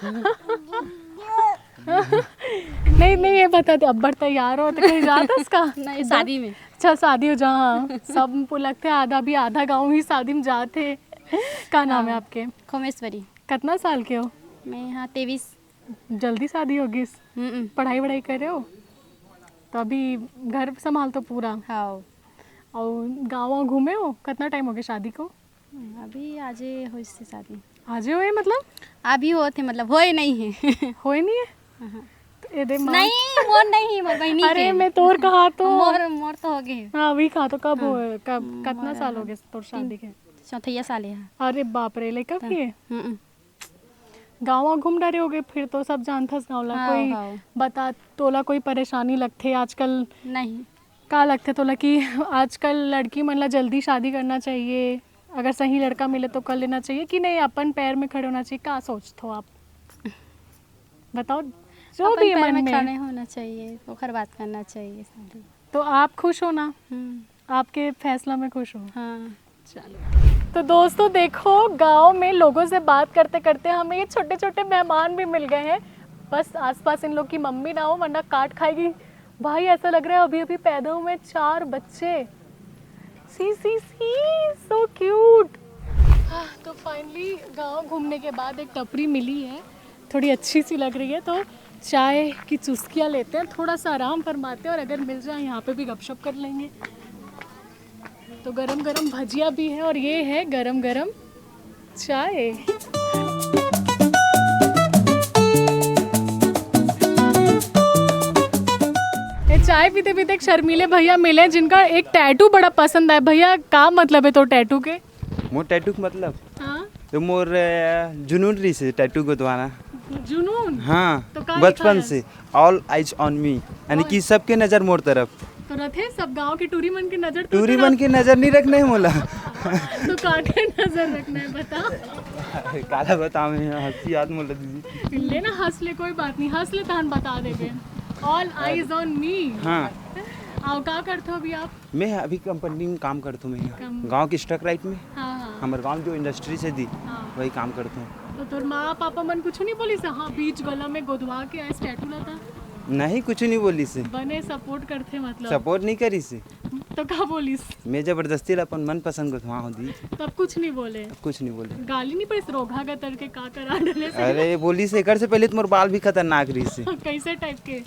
Speaker 1: नहीं नहीं, ये बताते अब्बर तैयार हो तो कहीं जाता इसका?
Speaker 10: नहीं, शादी में।
Speaker 1: अच्छा शादी हो जहाँ सब लगते आधा भी आधा गाँव ही शादी में जाते। क्या नाम है आपके?
Speaker 10: खोमेश्वरी।
Speaker 1: कितना साल के हो?
Speaker 10: मैं यहाँ 23।
Speaker 1: जल्दी शादी होगी? पढ़ाई वढ़ाई कर रहे हो तो अभी घर संभाल तो पूरा?
Speaker 10: हाँ।
Speaker 1: और गाँव घूमे हो? कितना टाइम हो गया शादी को?
Speaker 10: अभी आज हो इससे शादी।
Speaker 1: आज हो मतलब?
Speaker 10: अभी होते मतलब होए नहीं है।
Speaker 1: होए नहीं है? तो ये दे माँ।
Speaker 10: नहीं वो नहीं मोर बहनी
Speaker 1: अरे
Speaker 10: के।
Speaker 1: मैं तोर कहा तो
Speaker 10: मोर तो हो गए।
Speaker 1: हाँ वही कहा तो कब हो कब कितना साल हो गए तोर शादी के?
Speaker 10: 4 साल है।
Speaker 1: अरे बाप रे, ले कब किए? गाँव घूम डरे हो गए फिर तो सब जानथस गाँव ला।
Speaker 10: हाँ,
Speaker 1: कोई
Speaker 10: हाँ।
Speaker 1: बता तोला कोई परेशानी लगथे आजकल?
Speaker 10: नहीं।
Speaker 1: का लगते तोला कि आजकल लड़की मन ला जल्दी शादी करना चाहिए, अगर सही लड़का मिले तो कर लेना चाहिए कि नहीं अपन पैर में खड़े होना चाहिए? क्या सोचते हो आप बताओ? जो
Speaker 10: अपन
Speaker 1: भी है
Speaker 10: पैर
Speaker 1: मन
Speaker 10: में खड़े
Speaker 1: में।
Speaker 10: होना चाहिए, ओखर बात करना चाहिए शादी।
Speaker 1: तो आप खुश हो ना? आपके फैसला में खुश हो?
Speaker 10: हाँ।
Speaker 1: चलो तो दोस्तों देखो, गांव में लोगों से बात करते करते हमें ये छोटे छोटे मेहमान भी मिल गए हैं। बस आसपास इन लोग की मम्मी ना हो वरना काट खाएगी। भाई ऐसा लग रहा है अभी अभी पैदा हुए 4 बच्चे। सी सो क्यूट। तो फाइनली गांव घूमने के बाद एक टपरी मिली है, थोड़ी अच्छी सी लग रही है, तो चाय की चुस्कियाँ लेते हैं, थोड़ा सा आराम फरमाते हैं और अगर मिल जाए यहाँ पे भी गपशप कर लेंगे। तो गरम गरम भजिया भी है और ये है गरम गरम चाय। चाय पीते पीते एक शर्मीले भैया मिले जिनका एक टैटू बड़ा पसंद है। भैया का मतलब है तो टैटू के?
Speaker 2: मोर टैटू का मतलब?
Speaker 1: हाँ?
Speaker 2: तो मोर जुनून रही से टैटू को द्वारा।
Speaker 1: जुनून?
Speaker 2: हाँ,
Speaker 1: तो का
Speaker 2: बचपन
Speaker 1: लिखा
Speaker 2: से ऑल आइज ऑन मी, यानी कि सबके नजर मोर तरफ।
Speaker 1: तो रथे सब गांव के टूरी मन की नजर
Speaker 2: टूरी मन की नजर नहीं रखना है मोला।
Speaker 1: तो काके नजर रखना है बता?
Speaker 2: काला बता मैं हंसी याद मोला दीदी।
Speaker 1: ले ना हंस ले, कोई बात नहीं, हंस ले तहन बता देबे। All eyes on me.
Speaker 2: हाँ।
Speaker 1: आओ का करते हो अभी आप?
Speaker 2: मैं अभी कंपनी में काम करता हूँ, मैं गांव की स्टॉक राइट में।
Speaker 1: हाँ।
Speaker 2: हमारे गांव जो इंडस्ट्री से दी
Speaker 1: हाँ।
Speaker 2: वही काम करता हूँ।
Speaker 1: तो तोर माँ पापा मन कुछ नहीं बोली से? हाँ बीच गला में गोदवा के आए स्टैटू लाता?
Speaker 2: नहीं कुछ नहीं बोली से।
Speaker 1: बने सपोर्ट करते मतलब?
Speaker 2: सपोर्ट नहीं करी से।
Speaker 1: तो क्या बोली?
Speaker 2: मैं जबरदस्ती अपन मन पसंद को वहाँ दी।
Speaker 1: तब कुछ नहीं बोले?
Speaker 2: कुछ नहीं बोले।
Speaker 1: गाली नहीं पड़ी रोगा का तर के का करा डले से?
Speaker 2: अरे बोली से कर से पहले तो मोर बाल भी खतरनाक रही से।
Speaker 1: कैसे टाइप के?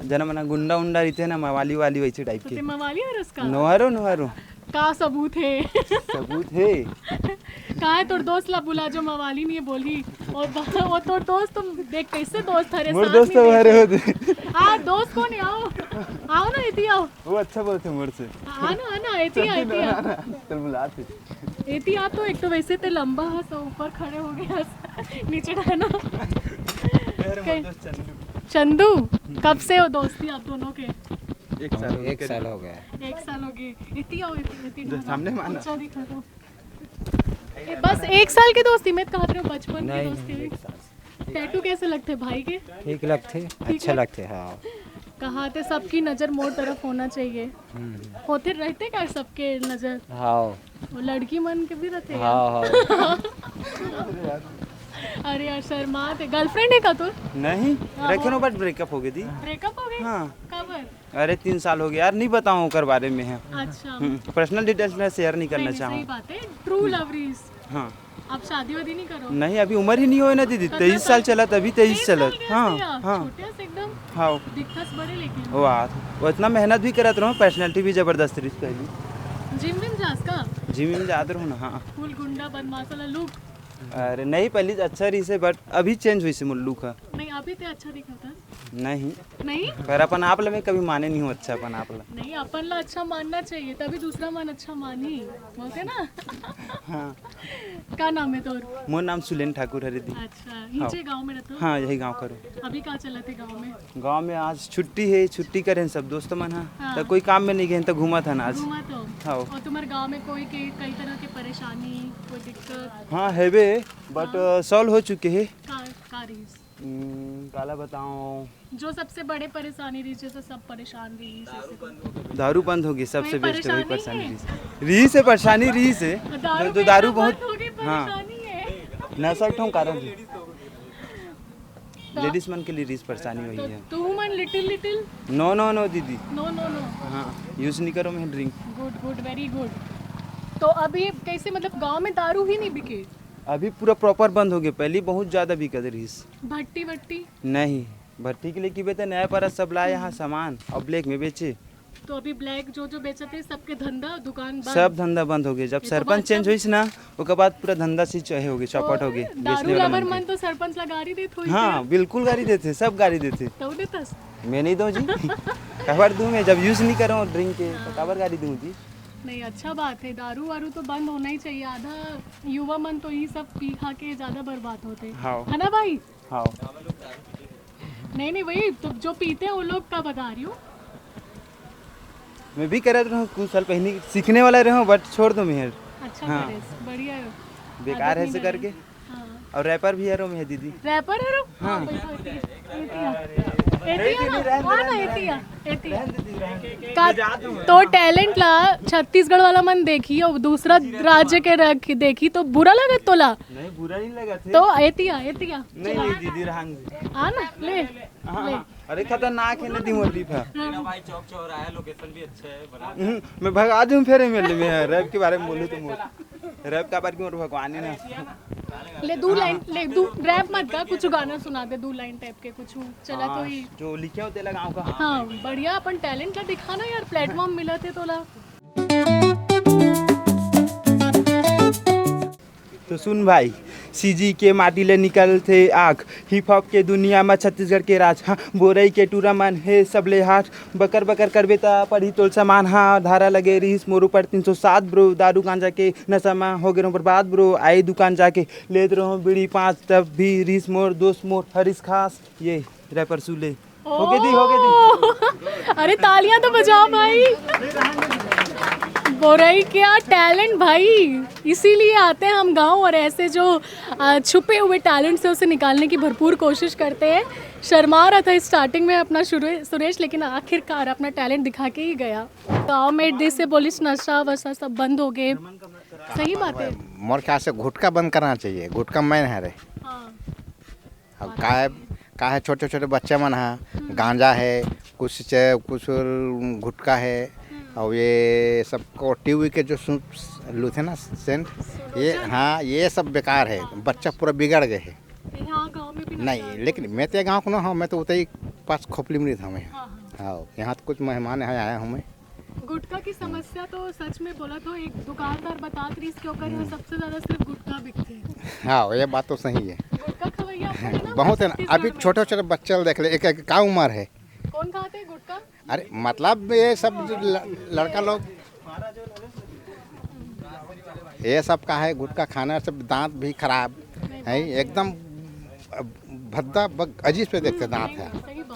Speaker 2: जना मना गुंडा उंडा रहते ना, मवाली वाली वैसे टाइप के।
Speaker 1: मवाली है उसका?
Speaker 2: नोहरो
Speaker 1: का सबूत है?
Speaker 2: सबूत है।
Speaker 1: कहा है तोर दोस्त ला बुला जो मवाली नहीं बोली। और तोर दोस्त तुम देख कैसे दोस्त हरे
Speaker 2: मोर दोस्त तो हरे होते।
Speaker 1: दोस्त कौन है? आओ ना इति आओ।
Speaker 2: वो अच्छा बोलते मोर से।
Speaker 1: आना इति आ।
Speaker 2: चल बुलाते।
Speaker 1: इति आ। तो एक तो वैसे ते लंबा है तो ऊपर खड़े हो गए नीचे रहना। चंदू कब से हो दोस्ती आप दोनों के?
Speaker 6: 1 साल हो गया।
Speaker 1: 1 साल हो गए। इति आओ इति
Speaker 2: सामने माना।
Speaker 1: अच्छा दिखा दो। बस 1 साल की दोस्ती में कहा रहे हो बचपन की दोस्ती? टैटू कैसे लगते भाई के?
Speaker 6: ठीक लगते, अच्छा लगते। हाँ।
Speaker 1: कहा थे सबकी नजर मोर तरफ होना चाहिए। होते रहते क्या सबके नजर?
Speaker 6: हाँ।
Speaker 1: वो लड़की मन के भी रहते?
Speaker 6: हाँ।
Speaker 1: अरे यार शर्मा थे। गर्लफ्रेंड है का तो?
Speaker 2: नहीं रखे नो, बट ब्रेकअप हो गई थी।
Speaker 1: ब्रेकअप हो गई?
Speaker 2: हाँ।
Speaker 1: कब?
Speaker 2: अरे 3 साल हो गए यार, नहीं बताऊँ ओकर बारे में है।
Speaker 1: अच्छा।
Speaker 2: पर्सनल डिटेल्स में शेयर नहीं करना
Speaker 1: सही
Speaker 2: चाहूँ।
Speaker 1: बात है। True love is.
Speaker 2: हाँ।
Speaker 1: आप शादी वादी नहीं करो?
Speaker 2: नहीं अभी उम्र ही नहीं हुई ना दीदी। 23 साल चला तभी 23 चला। हाँ हाँ
Speaker 1: एकदम।
Speaker 2: हाँ
Speaker 1: दिखस बड़े लेकिन।
Speaker 2: वो इतना मेहनत भी करत रहो, पर्सनैलिटी भी जबरदस्त रही पहली।
Speaker 1: जिम विम जास का?
Speaker 2: जिम में जाते रहो ना। हाँ।
Speaker 1: फुल गुंडा बदमाश वाला लुक?
Speaker 2: अरे नहीं पहले अच्छा रही से, बट अभी चेंज हुई से मुल्लू का।
Speaker 1: नहीं अभी तो अच्छा दिखा था।
Speaker 2: नहीं
Speaker 1: नहीं
Speaker 2: पर अपन आप ला मैं कभी माने नहीं हूँ अच्छा अपन आप ला।
Speaker 1: नहीं अपन ला अच्छा मानना चाहिए तभी दूसरा मन अच्छा मानी बोलते ना।
Speaker 2: हाँ।
Speaker 1: क्या नाम है तोर?
Speaker 2: मोर नाम सुलेन ठाकुर है दीदी।
Speaker 1: अच्छा नीचे गांव में रहते हो?
Speaker 2: हाँ यही गांव करो।
Speaker 1: अभी कहाँ चला थे गांव में?
Speaker 2: गांव में आज छुट्टी है, छुट्टी करें सब दोस्त मन।
Speaker 1: हाँ।
Speaker 2: तो कोई काम में नहीं गए तो घूमा था ना आज।
Speaker 1: घूमा तो?
Speaker 2: हाँ।
Speaker 1: और तुम्हारे गांव में कोई कई तरह की परेशानी कोई दिक्कत?
Speaker 2: हाँ है बे, बट सॉल्व हो चुके हैं। काला बताऊं,
Speaker 1: जो सबसे बड़े परेशानी रही जैसे सब परेशान रही से
Speaker 2: दारू बंद होगी सबसे
Speaker 1: वही
Speaker 2: बेस्ट है, वही
Speaker 1: परेशानी
Speaker 2: परेशानी रीस है, परेशानी रीस है।
Speaker 1: दारू
Speaker 2: जो दारू
Speaker 1: पीना
Speaker 2: बहुत
Speaker 1: बंद हो गई,
Speaker 2: हाँ
Speaker 1: परेशानी है।
Speaker 2: नशा ठों कारण है। लेडीज मन के लिए रीस परेशानी
Speaker 1: तो
Speaker 2: वही है।
Speaker 1: तू मन little little
Speaker 2: no no no दीदी,
Speaker 1: नो नो नो
Speaker 2: हाँ यूज नहीं करो मैं drink.
Speaker 1: Good good very good. तो अभी कैसे मतलब गांव में दारू ही नहीं बिके?
Speaker 2: अभी पूरा प्रॉपर बंद हो गया, पहले बहुत ज़्यादा बिका था रीस।
Speaker 1: भट्टी भट्टी
Speaker 2: नहीं भट्टी के लिए की बेचे, नया पर सब लाए यहाँ सामान और ब्लैक में बेचे।
Speaker 1: तो अभी ब्लैक जो जो बेचते सबके धंधा दुकान बंद।
Speaker 2: सब धंधा बंद हो गया। जब
Speaker 1: ये तो
Speaker 2: सरपंच
Speaker 1: बात
Speaker 2: चेंज
Speaker 1: सब-
Speaker 2: हुई ना उसके बाद पूरा धंधा से चाहे हो गया, चौपट हो गया।
Speaker 1: दारू
Speaker 2: बेचने वाला
Speaker 1: लवर
Speaker 2: मन
Speaker 1: मन
Speaker 2: के।
Speaker 1: तो सरपंच ला गाड़ी देत होई
Speaker 2: हाँ बिल्कुल गाड़ी देते, सब गाड़ी देते।
Speaker 1: तो देतस
Speaker 2: मैं नहीं दूँ जी कबर दूँ मैं, जब यूज़ नहीं कर रहा हूँ ड्रिंक के तो कबर गाड़ी दूँ जी।
Speaker 1: नहीं अच्छा बात है, दारू वारू तो बंद होना ही चाहिए। आधा युवा मन तो ये सब पी खा के ज्यादा बर्बाद होते
Speaker 2: हाँ।
Speaker 1: है ना भाई?
Speaker 2: हाँ
Speaker 1: नहीं नहीं वही तो जो पीते हैं वो लोग का बता रही हूँ।
Speaker 2: मैं भी कर रहा हूँ, कुछ साल पहले सीखने वाला रहा हूँ बट छोड़ दो मैं।
Speaker 1: अच्छा
Speaker 2: हाँ।
Speaker 1: करे, बढ़िया है।
Speaker 2: बेकार
Speaker 1: आदत
Speaker 2: है
Speaker 1: नहीं
Speaker 2: ऐसे
Speaker 1: डाली।
Speaker 2: करके।
Speaker 1: हाँ।
Speaker 2: और रैपर भी है रो मैं दीदी।
Speaker 1: रैपर है रो?
Speaker 2: हाँ।
Speaker 1: तो टैलेंट ला छत्तीसगढ़ वाला मन देखी और दूसरा राज्य के रख देखी तो बुरा लगा तोला?
Speaker 2: नहीं बुरा नहीं लगा थे।
Speaker 1: तो एतिया एतिया
Speaker 2: नहीं नहीं दीदी रहन
Speaker 1: हाँ ना ले
Speaker 2: हाँ
Speaker 1: ले।
Speaker 2: हाँ। अरे खतरनाक है नदी मोरली था।
Speaker 11: भाई चौक चौराहा लोकेशन भी अच्छा है बना।
Speaker 2: मैं भगा दूँ फिर में रैप के बारे में बोलूँ तो मोर रैप का बारे में भगवान है ना।
Speaker 1: ले दो लाइन ले दो रैप मत का कुछ गाना सुना दे, दो लाइन टाइप के कुछ चला
Speaker 2: हाँ,
Speaker 1: कोई।
Speaker 2: जो लिखे होते लगा गाँव का।
Speaker 1: हाँ बढ़िया अपन टैलेंट का दिखाना यार, प्लेटफॉर्म मिला थे तोला।
Speaker 2: तो सुन भाई, सीजी के माटी ले निकल थे आँख, हिप हॉप के दुनिया में छत्तीसगढ़ के राज। हाँ बोरई के टूरा मन है सबले हाथ, बकर बकर करबे ता पढ़ी तोल सामान। हाँ धारा लगे रहीस मोर ऊपर 307 ब्रो, दारू गांजा के नशा में हो गए बर्बाद ब्रो। आई दुकान जाके लेत रहो बीड़ी 5 तब भी रीस मोर दोस्त मोर हरीस खास, ये रैपर सुले हो गए दी हो गए दी।
Speaker 1: अरे तालियां तो बजाओ भाई। बोरई क्या टैलेंट भाई, इसीलिए आते हैं हम गांव और ऐसे जो छुपे हुए टैलेंट से उसे निकालने की भरपूर कोशिश करते हैं। शर्मा रहा था स्टार्टिंग में अपना सुरेश, लेकिन आखिरकार अपना टैलेंट दिखा के ही गया। गांव में देश से पुलिस नशा वशा सब बंद हो गए, सही बात है।
Speaker 6: मोर ख्याल से गुटखा बंद करना चाहिए, गुटखा मैन है रे।
Speaker 1: हाँ।
Speaker 6: अब का है छोटे छोटे बच्चे मन है, गांजा है, कुछ गुटखा है और ये सब को टीवी के जो लूथे ना सेंट, ये हाँ ये सब बेकार है, बच्चा पूरा बिगड़ गए है।
Speaker 1: यहाँ गांव में भी
Speaker 6: नहीं लेकिन मैं तो गाँव को ना हूँ, मैं तो उतई पास खोपली में था मैं। हाँ यहाँ तो कुछ मेहमान यहाँ आया हूँ मैं।
Speaker 1: गुटखा की समस्या तो सच में बोला तो एक दुकानदार बता रही इसके ऊपर यहाँ सबसे ज्यादा सिर्फ गुटखा बिकते हैं।
Speaker 6: हाँ ये बात तो सही है,
Speaker 1: गुटखा खवैया अपन है ना
Speaker 6: बहुत है ना। अभी छोटे छोटे बच्चे देख ले, एक का उम्र है।
Speaker 1: कौन खाते हैं गुटखा?
Speaker 6: अरे मतलब ये सब जो लड़का लोग ये सब का है गुटखा खाना, सब दांत भी खराब है एकदम भद्दा अजीब पे देखते दांत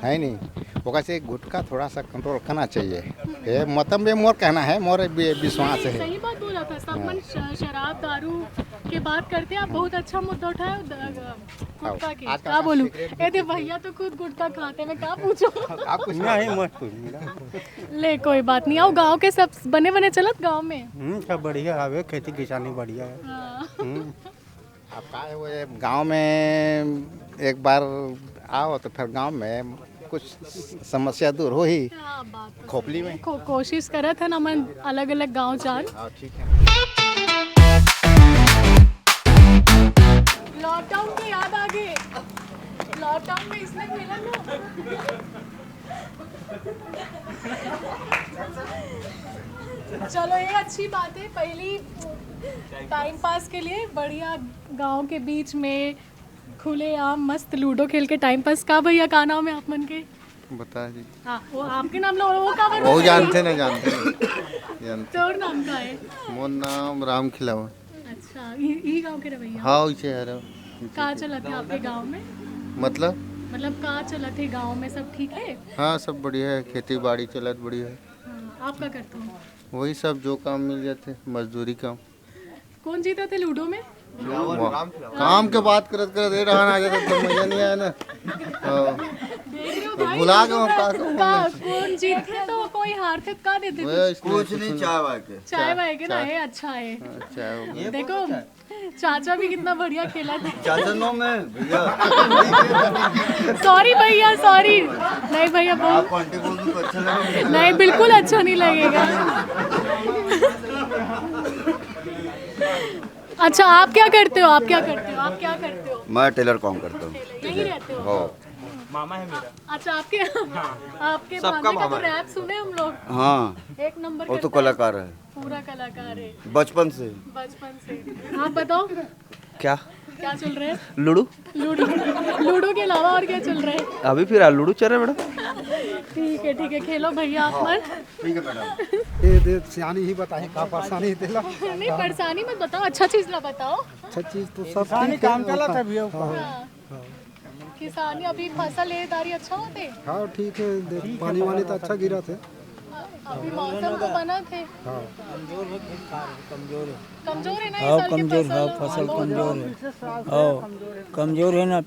Speaker 6: है नहीं। वो कैसे गुटखा थोड़ा सा कंट्रोल करना चाहिए, ये मतलब ये मोर कहना है, मोर विश्वास है।
Speaker 1: सही बात बोला था, सब मन शराब दारू के बात करते हैं। आप बहुत अच्छा मुद्दा उठाया गुटखा के। क्या बोलूं, ये भैया तो खुद गुटखा खाते हैं, मैं क्या पूछूं।
Speaker 11: नहीं मत
Speaker 1: ले कोई बात नहीं, आओ गांव के सब बने बने चलत गांव में।
Speaker 11: सब बढ़िया है, खेती किसानी बढ़िया है।
Speaker 1: हाँ।
Speaker 6: अब का है वो गांव में एक बार आओ तो फिर गांव में कुछ समस्या दूर हो ही।
Speaker 1: हाँ, बात तो
Speaker 6: खोपली में
Speaker 1: कोशिश करत है ना मन अलग अलग गांव जान।
Speaker 6: ठीक है।
Speaker 1: लॉकडाउन के याद आ गए, लॉकडाउन में इसमें मिला ना। चलो ये अच्छी बात है, पहली टाइम पास के लिए बढ़िया गांव के बीच में खुले आम मस्त लूडो खेल के टाइम पास। का भैया का नाम है आप मन के?
Speaker 12: बता जी।
Speaker 1: हाँ वो आपके नाम लो, वो का
Speaker 12: वो जानते नहीं जानते
Speaker 1: तोर नाम का है?
Speaker 12: मोर नाम राम खिलावा।
Speaker 1: अच्छा यही गांव के रवैया?
Speaker 12: हाँ वैसे है
Speaker 1: का चला थे आपके गांव में?
Speaker 12: मतलब
Speaker 1: का चला थे गांव में, सब ठीक है?
Speaker 12: हाँ सब बढ़िया है, खेती बाड़ी चलत बढ़िया है।
Speaker 1: हाँ, आप क्या करते हो?
Speaker 12: वही सब जो काम मिल जाते, मजदूरी काम।
Speaker 1: कौन जीता थे लूडो में?
Speaker 12: काम के बात करत करत दे रहा ना जाता तो मजा नहीं आया ना। भुला गए
Speaker 1: कौन जीतते तो कोई हारते का देते
Speaker 12: कुछ नहीं
Speaker 1: चाय वाय के ना है अच्छा है। देखो चाचा भी कितना बढ़िया खेला था।
Speaker 11: चाचा नो में भैया
Speaker 1: सॉरी भैया सॉरी। नहीं भैया बहुत नहीं बिल्कुल अच्छा नहीं लगेगा। अच्छा आप क्या करते हो आप क्या करते हो?
Speaker 11: मैं टेलर काम करता हूँ।
Speaker 1: यहीं रहते हो?
Speaker 2: मामा है मेरा।
Speaker 1: अच्छा आपके भांजे का तो रैप सुने हम लोग।
Speaker 11: हाँ
Speaker 1: एक नंबर
Speaker 11: वो तो
Speaker 1: करता है।
Speaker 11: कलाकार है
Speaker 1: पूरा कलाकार है
Speaker 11: बचपन से।
Speaker 1: आप बताओ
Speaker 11: क्या
Speaker 1: क्या चल रहा है?
Speaker 11: लूडो
Speaker 1: लूडो के अलावा और क्या चल रहा है?
Speaker 11: अभी फिर लूडो चल रहा है मैडम।
Speaker 1: ठीक है खेलो भैया आप मत।
Speaker 11: ठीक है मैडम।
Speaker 13: ये सियानी ही बताए का परेशानी दिला।
Speaker 1: नहीं परेशानी मत बताओ अच्छा चीज ना बताओ।
Speaker 13: अच्छा चीज तो सब काम चला था भैया।
Speaker 1: किसानी अभी फसल लेदारी अच्छा होते।
Speaker 13: हाँ ठीक है पानी वानी तो अच्छा गिरा थे।
Speaker 1: अभी मौसम तो बना थे। कमजोर है ना
Speaker 14: हाँ कमजोर है फसल कमजोर है। हाँ कमजोर है ना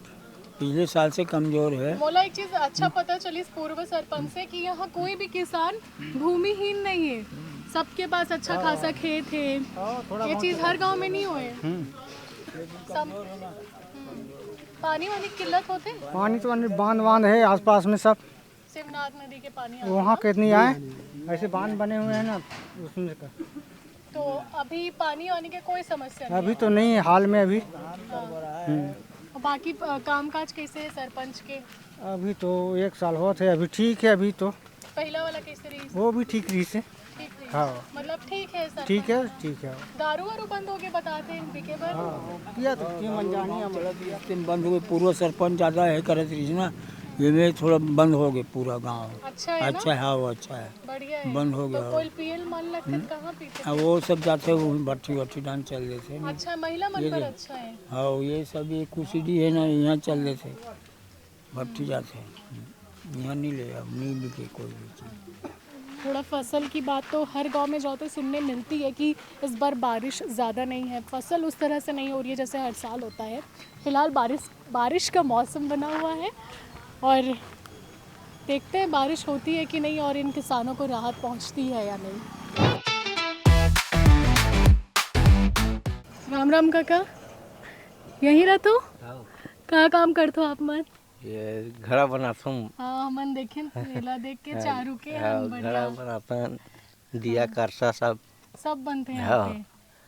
Speaker 14: पिछले साल से कमजोर है।
Speaker 1: मोला एक चीज अच्छा पता चली इस पूर्व सरपंच से कि यहाँ कोई भी किसान भूमिहीन नहीं है। सबके पास अच्छा खासा खेत है। ये चीज हर गांव में नहीं हुए। पानी वानी किल्लत होते?
Speaker 13: पानी तो बांध है आसपास में सब।
Speaker 1: शिवनाथ नदी के पानी
Speaker 13: वहाँ कितनी आए ऐसे बांध बने हुए हैं ना उसमें का।
Speaker 1: तो अभी पानी वानी के कोई समस्या नहीं?
Speaker 13: अभी तो नहीं है हाल में अभी।
Speaker 1: और बाकी कामकाज कैसे है सरपंच के?
Speaker 13: अभी तो 1 साल हो थे अभी ठीक है। अभी तो
Speaker 1: पहला वाला कैसे रही?
Speaker 13: वो भी ठीक रही से। हाँ
Speaker 1: मतलब ठीक है सर।
Speaker 13: ठीक है।
Speaker 1: दारू वारू बंद हो गए बताते हैं बिके बर।
Speaker 13: किया तो अनजानी
Speaker 14: बंद हो गए पूर्व सरपंच ज़्यादा है करत रही ना ये में थोड़ा बंद हो गए पूरा गांव।
Speaker 1: अच्छा है
Speaker 14: अच्छा है वो अच्छा है
Speaker 1: बढ़िया है।
Speaker 14: बंद हो गया।
Speaker 1: तो कोई पीएल मन लगते कहाँ पीते?
Speaker 14: वो सब जाते वो भट्टी डांस चल रहे थे।
Speaker 1: अच्छा महिला मन पर अच्छा है।
Speaker 14: हाँ ये सब ये कुसीडी है ना यहाँ चल रहे थे भट्टी जाते यहाँ नहीं ले अब नहीं बिके कोई भी चीज़।
Speaker 1: थोड़ा फसल की बात तो हर गांव में जाते सुनने मिलती है कि इस बार बारिश ज़्यादा नहीं है। फसल उस तरह से नहीं हो रही है जैसे हर साल होता है। फिलहाल बारिश का मौसम बना हुआ है और देखते हैं बारिश होती है कि नहीं और इन किसानों को राहत पहुंचती है या नहीं। राम राम काका यहीं रहते हो? कहाँ काम करते हो आप? मत
Speaker 15: ये घड़ा बनाता हूँ।
Speaker 1: हाँ मन देखे मेला देख के चारू के हम
Speaker 15: घड़ा बनाता दिया करसा सब
Speaker 1: बनते हैं यहाँ पे।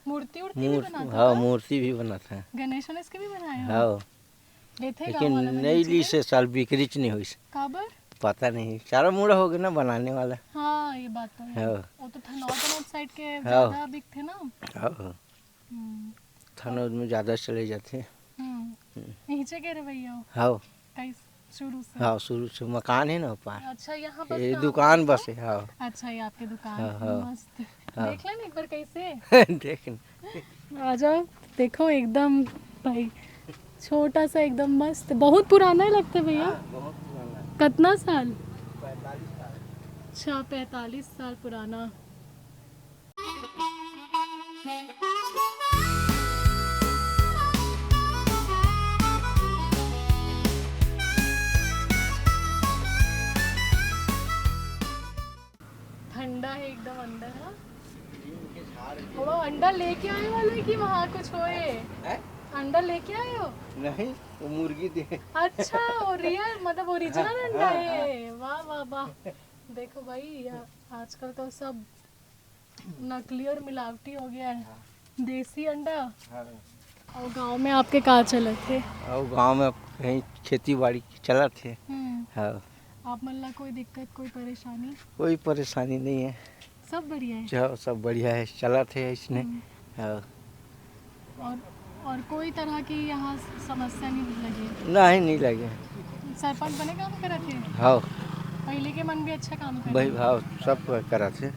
Speaker 1: मूर्ति भी बनाते?
Speaker 15: हाँ मूर्ति भी बनाता है।
Speaker 1: गणेश के भी बनाए हो?
Speaker 15: हाँ लेकिन नई ली से साल बिक्रीच नहीं हुई।
Speaker 1: काबर?
Speaker 15: पता नहीं चारा मुड़ा हो गया ना बनाने वाला।
Speaker 1: हाँ ये बात तो है।
Speaker 15: हाँ
Speaker 1: वो तो थनौद साइड के ज़्यादा बिकते ना।
Speaker 15: हाँ थनौद में ज़्यादा चले जाते हैं।
Speaker 1: नीचे के रवैया?
Speaker 15: हाँ
Speaker 1: शुरू से?
Speaker 15: हाँ शुरू से मकान है ना पास।
Speaker 1: अच्छा यहाँ पर
Speaker 15: ये दुकान बस है। हाँ
Speaker 1: अच्छा ये आपकी दुकान।
Speaker 15: हाँ
Speaker 1: मस्त। देख लेना एक बार कैसे।
Speaker 15: देख
Speaker 1: आ जाओ देखो एकदम भाई छोटा सा एकदम मस्त। बहुत पुराना ही लगता है भैया। कितना साल? 45 साल पुराना। ठंडा है एकदम अंदर। हाँ वो अंडा लेके आए वाले कि वहाँ कुछ होए? अंडा लेके आए हो?
Speaker 15: नहीं वो मुर्गी दे।
Speaker 1: अच्छा वो रियल मतलब ओरिजिनल अंडा है। वाह वाह वाह। देखो भाई आजकल तो सब नकली और मिलावटी हो गया है। देसी अंडा। और गांव में आपके कहाँ चले थे?
Speaker 15: और गांव में कहीं खेती बाड़ी चला थे। हाँ
Speaker 1: आप मतलब कोई दिक्कत कोई परेशानी?
Speaker 15: कोई परेशानी नहीं है
Speaker 1: सब बढ़िया है।
Speaker 15: जो सब बढ़िया है चला थे इसने। हाँ
Speaker 1: और कोई तरह की यहाँ समस्या नहीं लगी?
Speaker 15: नहीं लगे।
Speaker 1: सरपंच बने काम करा थे?
Speaker 15: हाँ
Speaker 1: पहले के मन भी अच्छा काम कर
Speaker 15: भाई हाँ सब करा थे।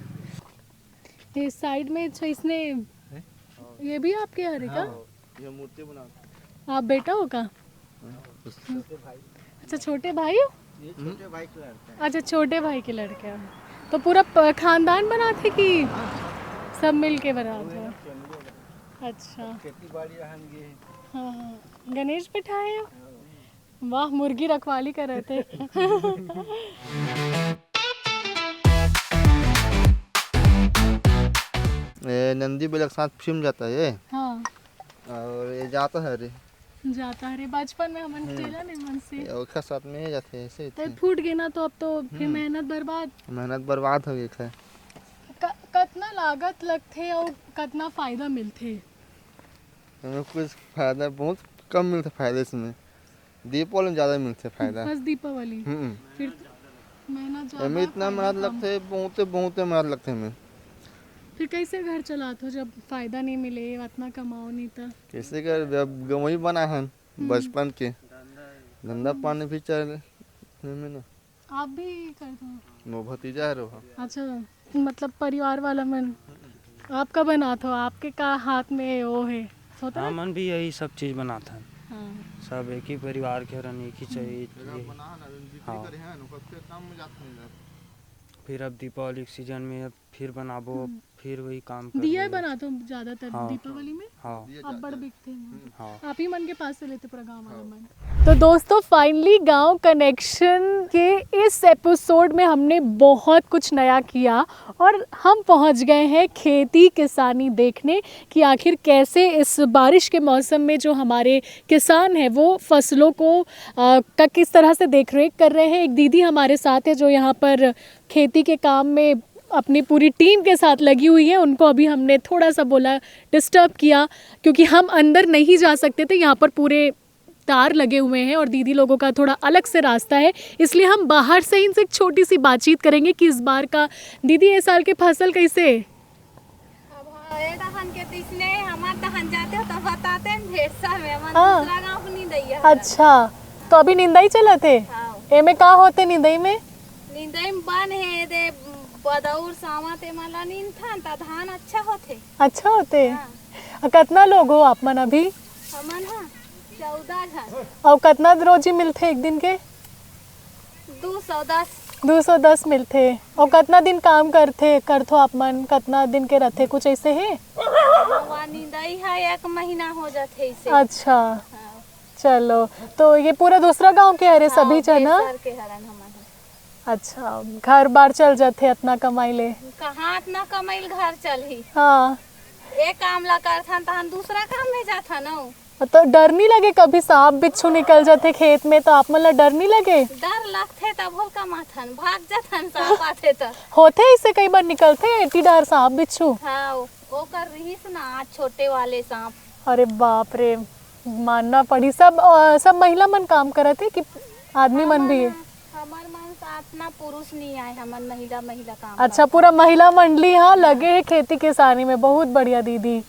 Speaker 1: इस साइड में अच्छा इसने ये भी आपके यहाँ है क्या?
Speaker 2: ये मूर्ति बना।
Speaker 1: आप बेटा हो का? अच्छा छोटे भाई हो?
Speaker 15: छोटे भाई के लड़के।
Speaker 1: अच्छा छोटे भाई के लड़के। तो पूरा खानदान बनाते कि सब मिल के बनाते? अच्छा
Speaker 13: खेती बाड़ी रहन गे
Speaker 1: हाँ हाँ गणेश बिठाए हो वाह मुर्गी रखवाली कर रहे थे
Speaker 12: ये नंदी बेल के साथ फिल्म जाता है ये
Speaker 1: हाँ
Speaker 12: और ये जाता है रे
Speaker 1: जाता है रे बचपन में हमन खेला नहीं मन से
Speaker 12: उसका साथ में ही जाते हैं ऐसे ही
Speaker 1: तो फूट गए ना तो अब तो फिर मेहनत बर्बाद
Speaker 12: मेहनत बर्बाद हो गई है
Speaker 1: कितना लागत लगथे और कितना फायदा मिलथे
Speaker 12: हमें कुछ फायदा बहुत कम मिलता फायदा इसमें दीपावली में ज़्यादा मिलता फायदा
Speaker 1: बस दीपावली फिर मेहनत
Speaker 12: हमें
Speaker 1: ज्यादा
Speaker 12: इतना मेहनत लगते बहुत बहुत मेहनत लगते हमें
Speaker 1: फिर कैसे घर चलाते हो जब फायदा नहीं मिले उतना कमाओ नहीं तो
Speaker 12: कैसे कर जब गवई बना है बचपन के धंधा पानी भी चल में ना
Speaker 1: आप भी करते हो
Speaker 12: वो भतीजा है रोहा
Speaker 1: अच्छा मतलब परिवार वाला मन आपका बना था आपके का हाथ में वो है होता
Speaker 16: हाँ मन भी यही सब चीज़ बनाता है
Speaker 1: हाँ।
Speaker 16: सब एक ही परिवार के रन एक ही चाहिए हाँ फिर अब दीपावली के सीजन में अब फिर बनाबो फिर वही काम कर
Speaker 1: दिया बनाते हो ज्यादातर
Speaker 16: हाँ।
Speaker 1: दीपावली में
Speaker 16: हाँ
Speaker 1: आप बड़ बिकते हैं
Speaker 16: हाँ
Speaker 1: आप ही मन के पास से लेते पूरा गाँव वाला मन तो दोस्तों फाइनली गांव कनेक्शन के इस एपिसोड में हमने बहुत कुछ नया किया और हम पहुंच गए हैं खेती किसानी देखने कि आखिर कैसे इस बारिश के मौसम में जो हमारे किसान हैं वो फसलों को का किस तरह से देख रेख कर रहे हैं। एक दीदी हमारे साथ है जो यहाँ पर खेती के काम में अपनी पूरी टीम के साथ लगी हुई है। उनको अभी हमने थोड़ा सा बोला डिस्टर्ब किया क्योंकि हम अंदर नहीं जा सकते थे, यहाँ पर पूरे तार लगे हुए हैं और दीदी लोगों का थोड़ा अलग से रास्ता है, इसलिए हम बाहर से इनसे एक छोटी सी बातचीत करेंगे कि इस बार का दीदी ये साल के फसल कैसे अच्छा तो अभी निंदाई चला थे एमे का होते निंदाई में
Speaker 4: बन है दे बदौर सावा ते मला नींद था ता धान
Speaker 1: अच्छा होते कितना लोग हो आप मन अभी
Speaker 4: हमन हां 14 जन
Speaker 1: और कितना रोजी मिलते एक दिन के 210 मिलते और कितना दिन काम करथो आप मन कितना दिन के रहते कुछ ऐसे है
Speaker 4: निंदाई है 1 महीना हो जाते इसे
Speaker 1: अच्छा चलो तो ये पूरा दूसरा गांव के हरे सभी जना अच्छा घर बार चल जाते इतना कमाई ले
Speaker 4: कहाँ इतना कमाई घर चल ही
Speaker 1: हाँ
Speaker 4: एक काम ला करथन तहन दूसरा काम में जाथा ना
Speaker 1: तो डर नहीं लगे कभी सांप बिच्छू निकल जाते खेत में तो आप मतलब डर नहीं लगे
Speaker 4: डर लगते तब भोल कमाथन भाग जाथन सांप आते तो
Speaker 1: होते इससे कई बार निकलते एटी डर सांप बिच्छू
Speaker 4: हाँ वो कर रही ना आज छोटे वाले सांप
Speaker 1: अरे बाप रे मानना पड़ी सब महिला मन काम करते कि आदमी मन भी है
Speaker 4: हमार मन साथ ना पुरुष नहीं आए हमार महिला काम
Speaker 1: अच्छा पूरा महिला मंडली हाँ लगे है खेती किसानी में बहुत बढ़िया दीदी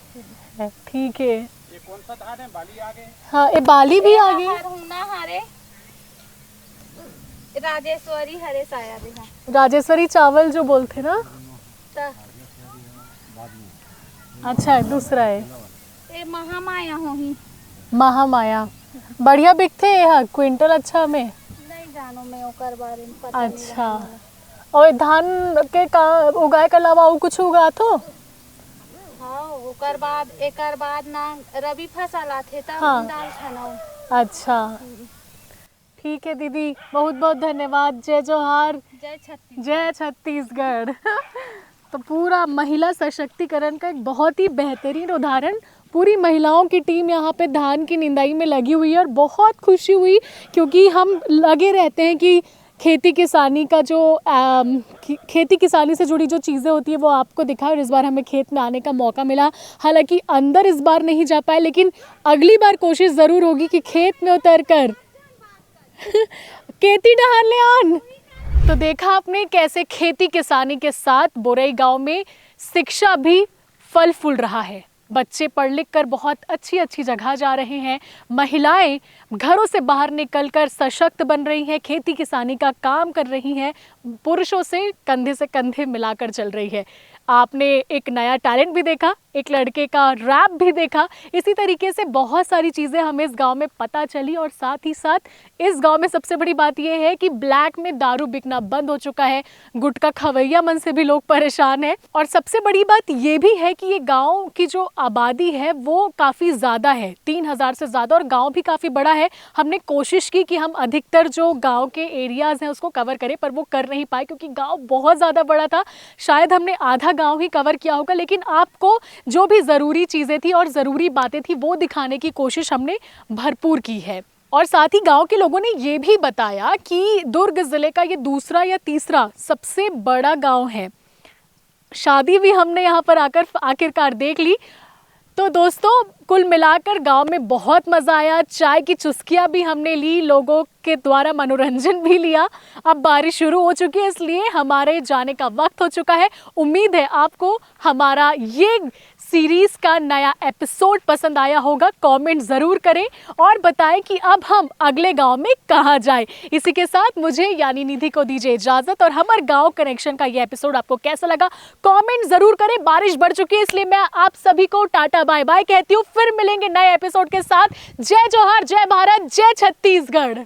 Speaker 1: ठीक है
Speaker 7: ये कौन सा धान है बाली आ गए
Speaker 1: हाँ ये बाली भी आ गई
Speaker 4: हरे राजेश्वरी हरे साया
Speaker 1: राजेश्वरी चावल जो बोलते ना अच्छा है दूसरा है
Speaker 4: ये महामाया हो ही
Speaker 1: महामाया बढ़िया बिकते है क्विंटल अच्छा में
Speaker 4: नहीं जानो मैं ओकर बारे में पता
Speaker 1: अच्छा और धान के का उगाए के अलावा और कुछ उगा तो
Speaker 4: हाँ ओकर बाद ना रबी फसल आथे तब
Speaker 1: हाँ।
Speaker 4: दाल छनाओ
Speaker 1: अच्छा ठीक है दीदी बहुत बहुत धन्यवाद जय जोहार जय छत्तीसगढ़ तो पूरा महिला सशक्तिकरण का एक बहुत ही बेहतरीन उदाहरण पूरी महिलाओं की टीम यहाँ पे धान की निंदाई में लगी हुई है और बहुत खुशी हुई क्योंकि हम लगे रहते हैं कि खेती किसानी का जो खेती किसानी से जुड़ी जो चीज़ें होती है वो आपको दिखाए और इस बार हमें खेत में आने का मौका मिला। हालांकि अंदर इस बार नहीं जा पाए लेकिन अगली बार कोशिश ज़रूर होगी कि खेत में उतर कर खेती डहार ले आन। तो देखा आपने कैसे खेती किसानी के साथ बोरई गांव में शिक्षा भी फल फूल रहा है। बच्चे पढ़ लिख कर बहुत अच्छी अच्छी जगह जा रहे हैं, महिलाएं घरों से बाहर निकलकर सशक्त बन रही हैं, खेती किसानी का काम कर रही हैं, पुरुषों से कंधे मिलाकर चल रही है। आपने एक नया टैलेंट भी देखा, एक लड़के का रैप भी देखा। इसी तरीके से बहुत सारी चीज़ें हमें इस गांव में पता चली और साथ ही साथ इस गांव में सबसे बड़ी बात यह है कि ब्लैक में दारू बिकना बंद हो चुका है, गुटखा खवैया मन से भी लोग परेशान हैं। और सबसे बड़ी बात ये भी है कि ये गांव की जो आबादी है वो काफ़ी ज़्यादा है, 3000 से ज़्यादा, और गांव भी काफ़ी बड़ा है। हमने कोशिश की कि हम अधिकतर जो गांव के एरियाज़ हैं उसको कवर करें, पर वो कर नहीं पाए क्योंकि गांव बहुत ज़्यादा बड़ा था। शायद हमने आधा गांव ही कवर किया होगा, लेकिन आपको जो भी ज़रूरी चीज़ें थी और ज़रूरी बातें थी वो दिखाने की कोशिश हमने भरपूर की है। और साथ ही गांव के लोगों ने ये भी बताया कि दुर्ग ज़िले का ये दूसरा या तीसरा सबसे बड़ा गांव है। शादी भी हमने यहाँ पर आखिरकार देख ली। तो दोस्तों, कुल मिलाकर गांव में बहुत मज़ा आया, चाय की चुस्कियाँ भी हमने ली, लोगों के द्वारा मनोरंजन भी लिया। अब बारिश शुरू हो चुकी है, इसलिए हमारे जाने का वक्त हो चुका है। उम्मीद है आपको हमारा ये सीरीज़ का नया एपिसोड पसंद आया होगा। कमेंट ज़रूर करें और बताएं कि अब हम अगले गांव में कहाँ जाएं। इसी के साथ मुझे यानी निधि को दीजिए इजाज़त। और हमारे गांव कनेक्शन का ये एपिसोड आपको कैसा लगा कमेंट ज़रूर करें। बारिश बढ़ चुकी है, इसलिए मैं आप सभी को टाटा बाय बाय कहती हूँ। फिर मिलेंगे नए एपिसोड के साथ। जय जोहार, जय भारत, जय छत्तीसगढ़।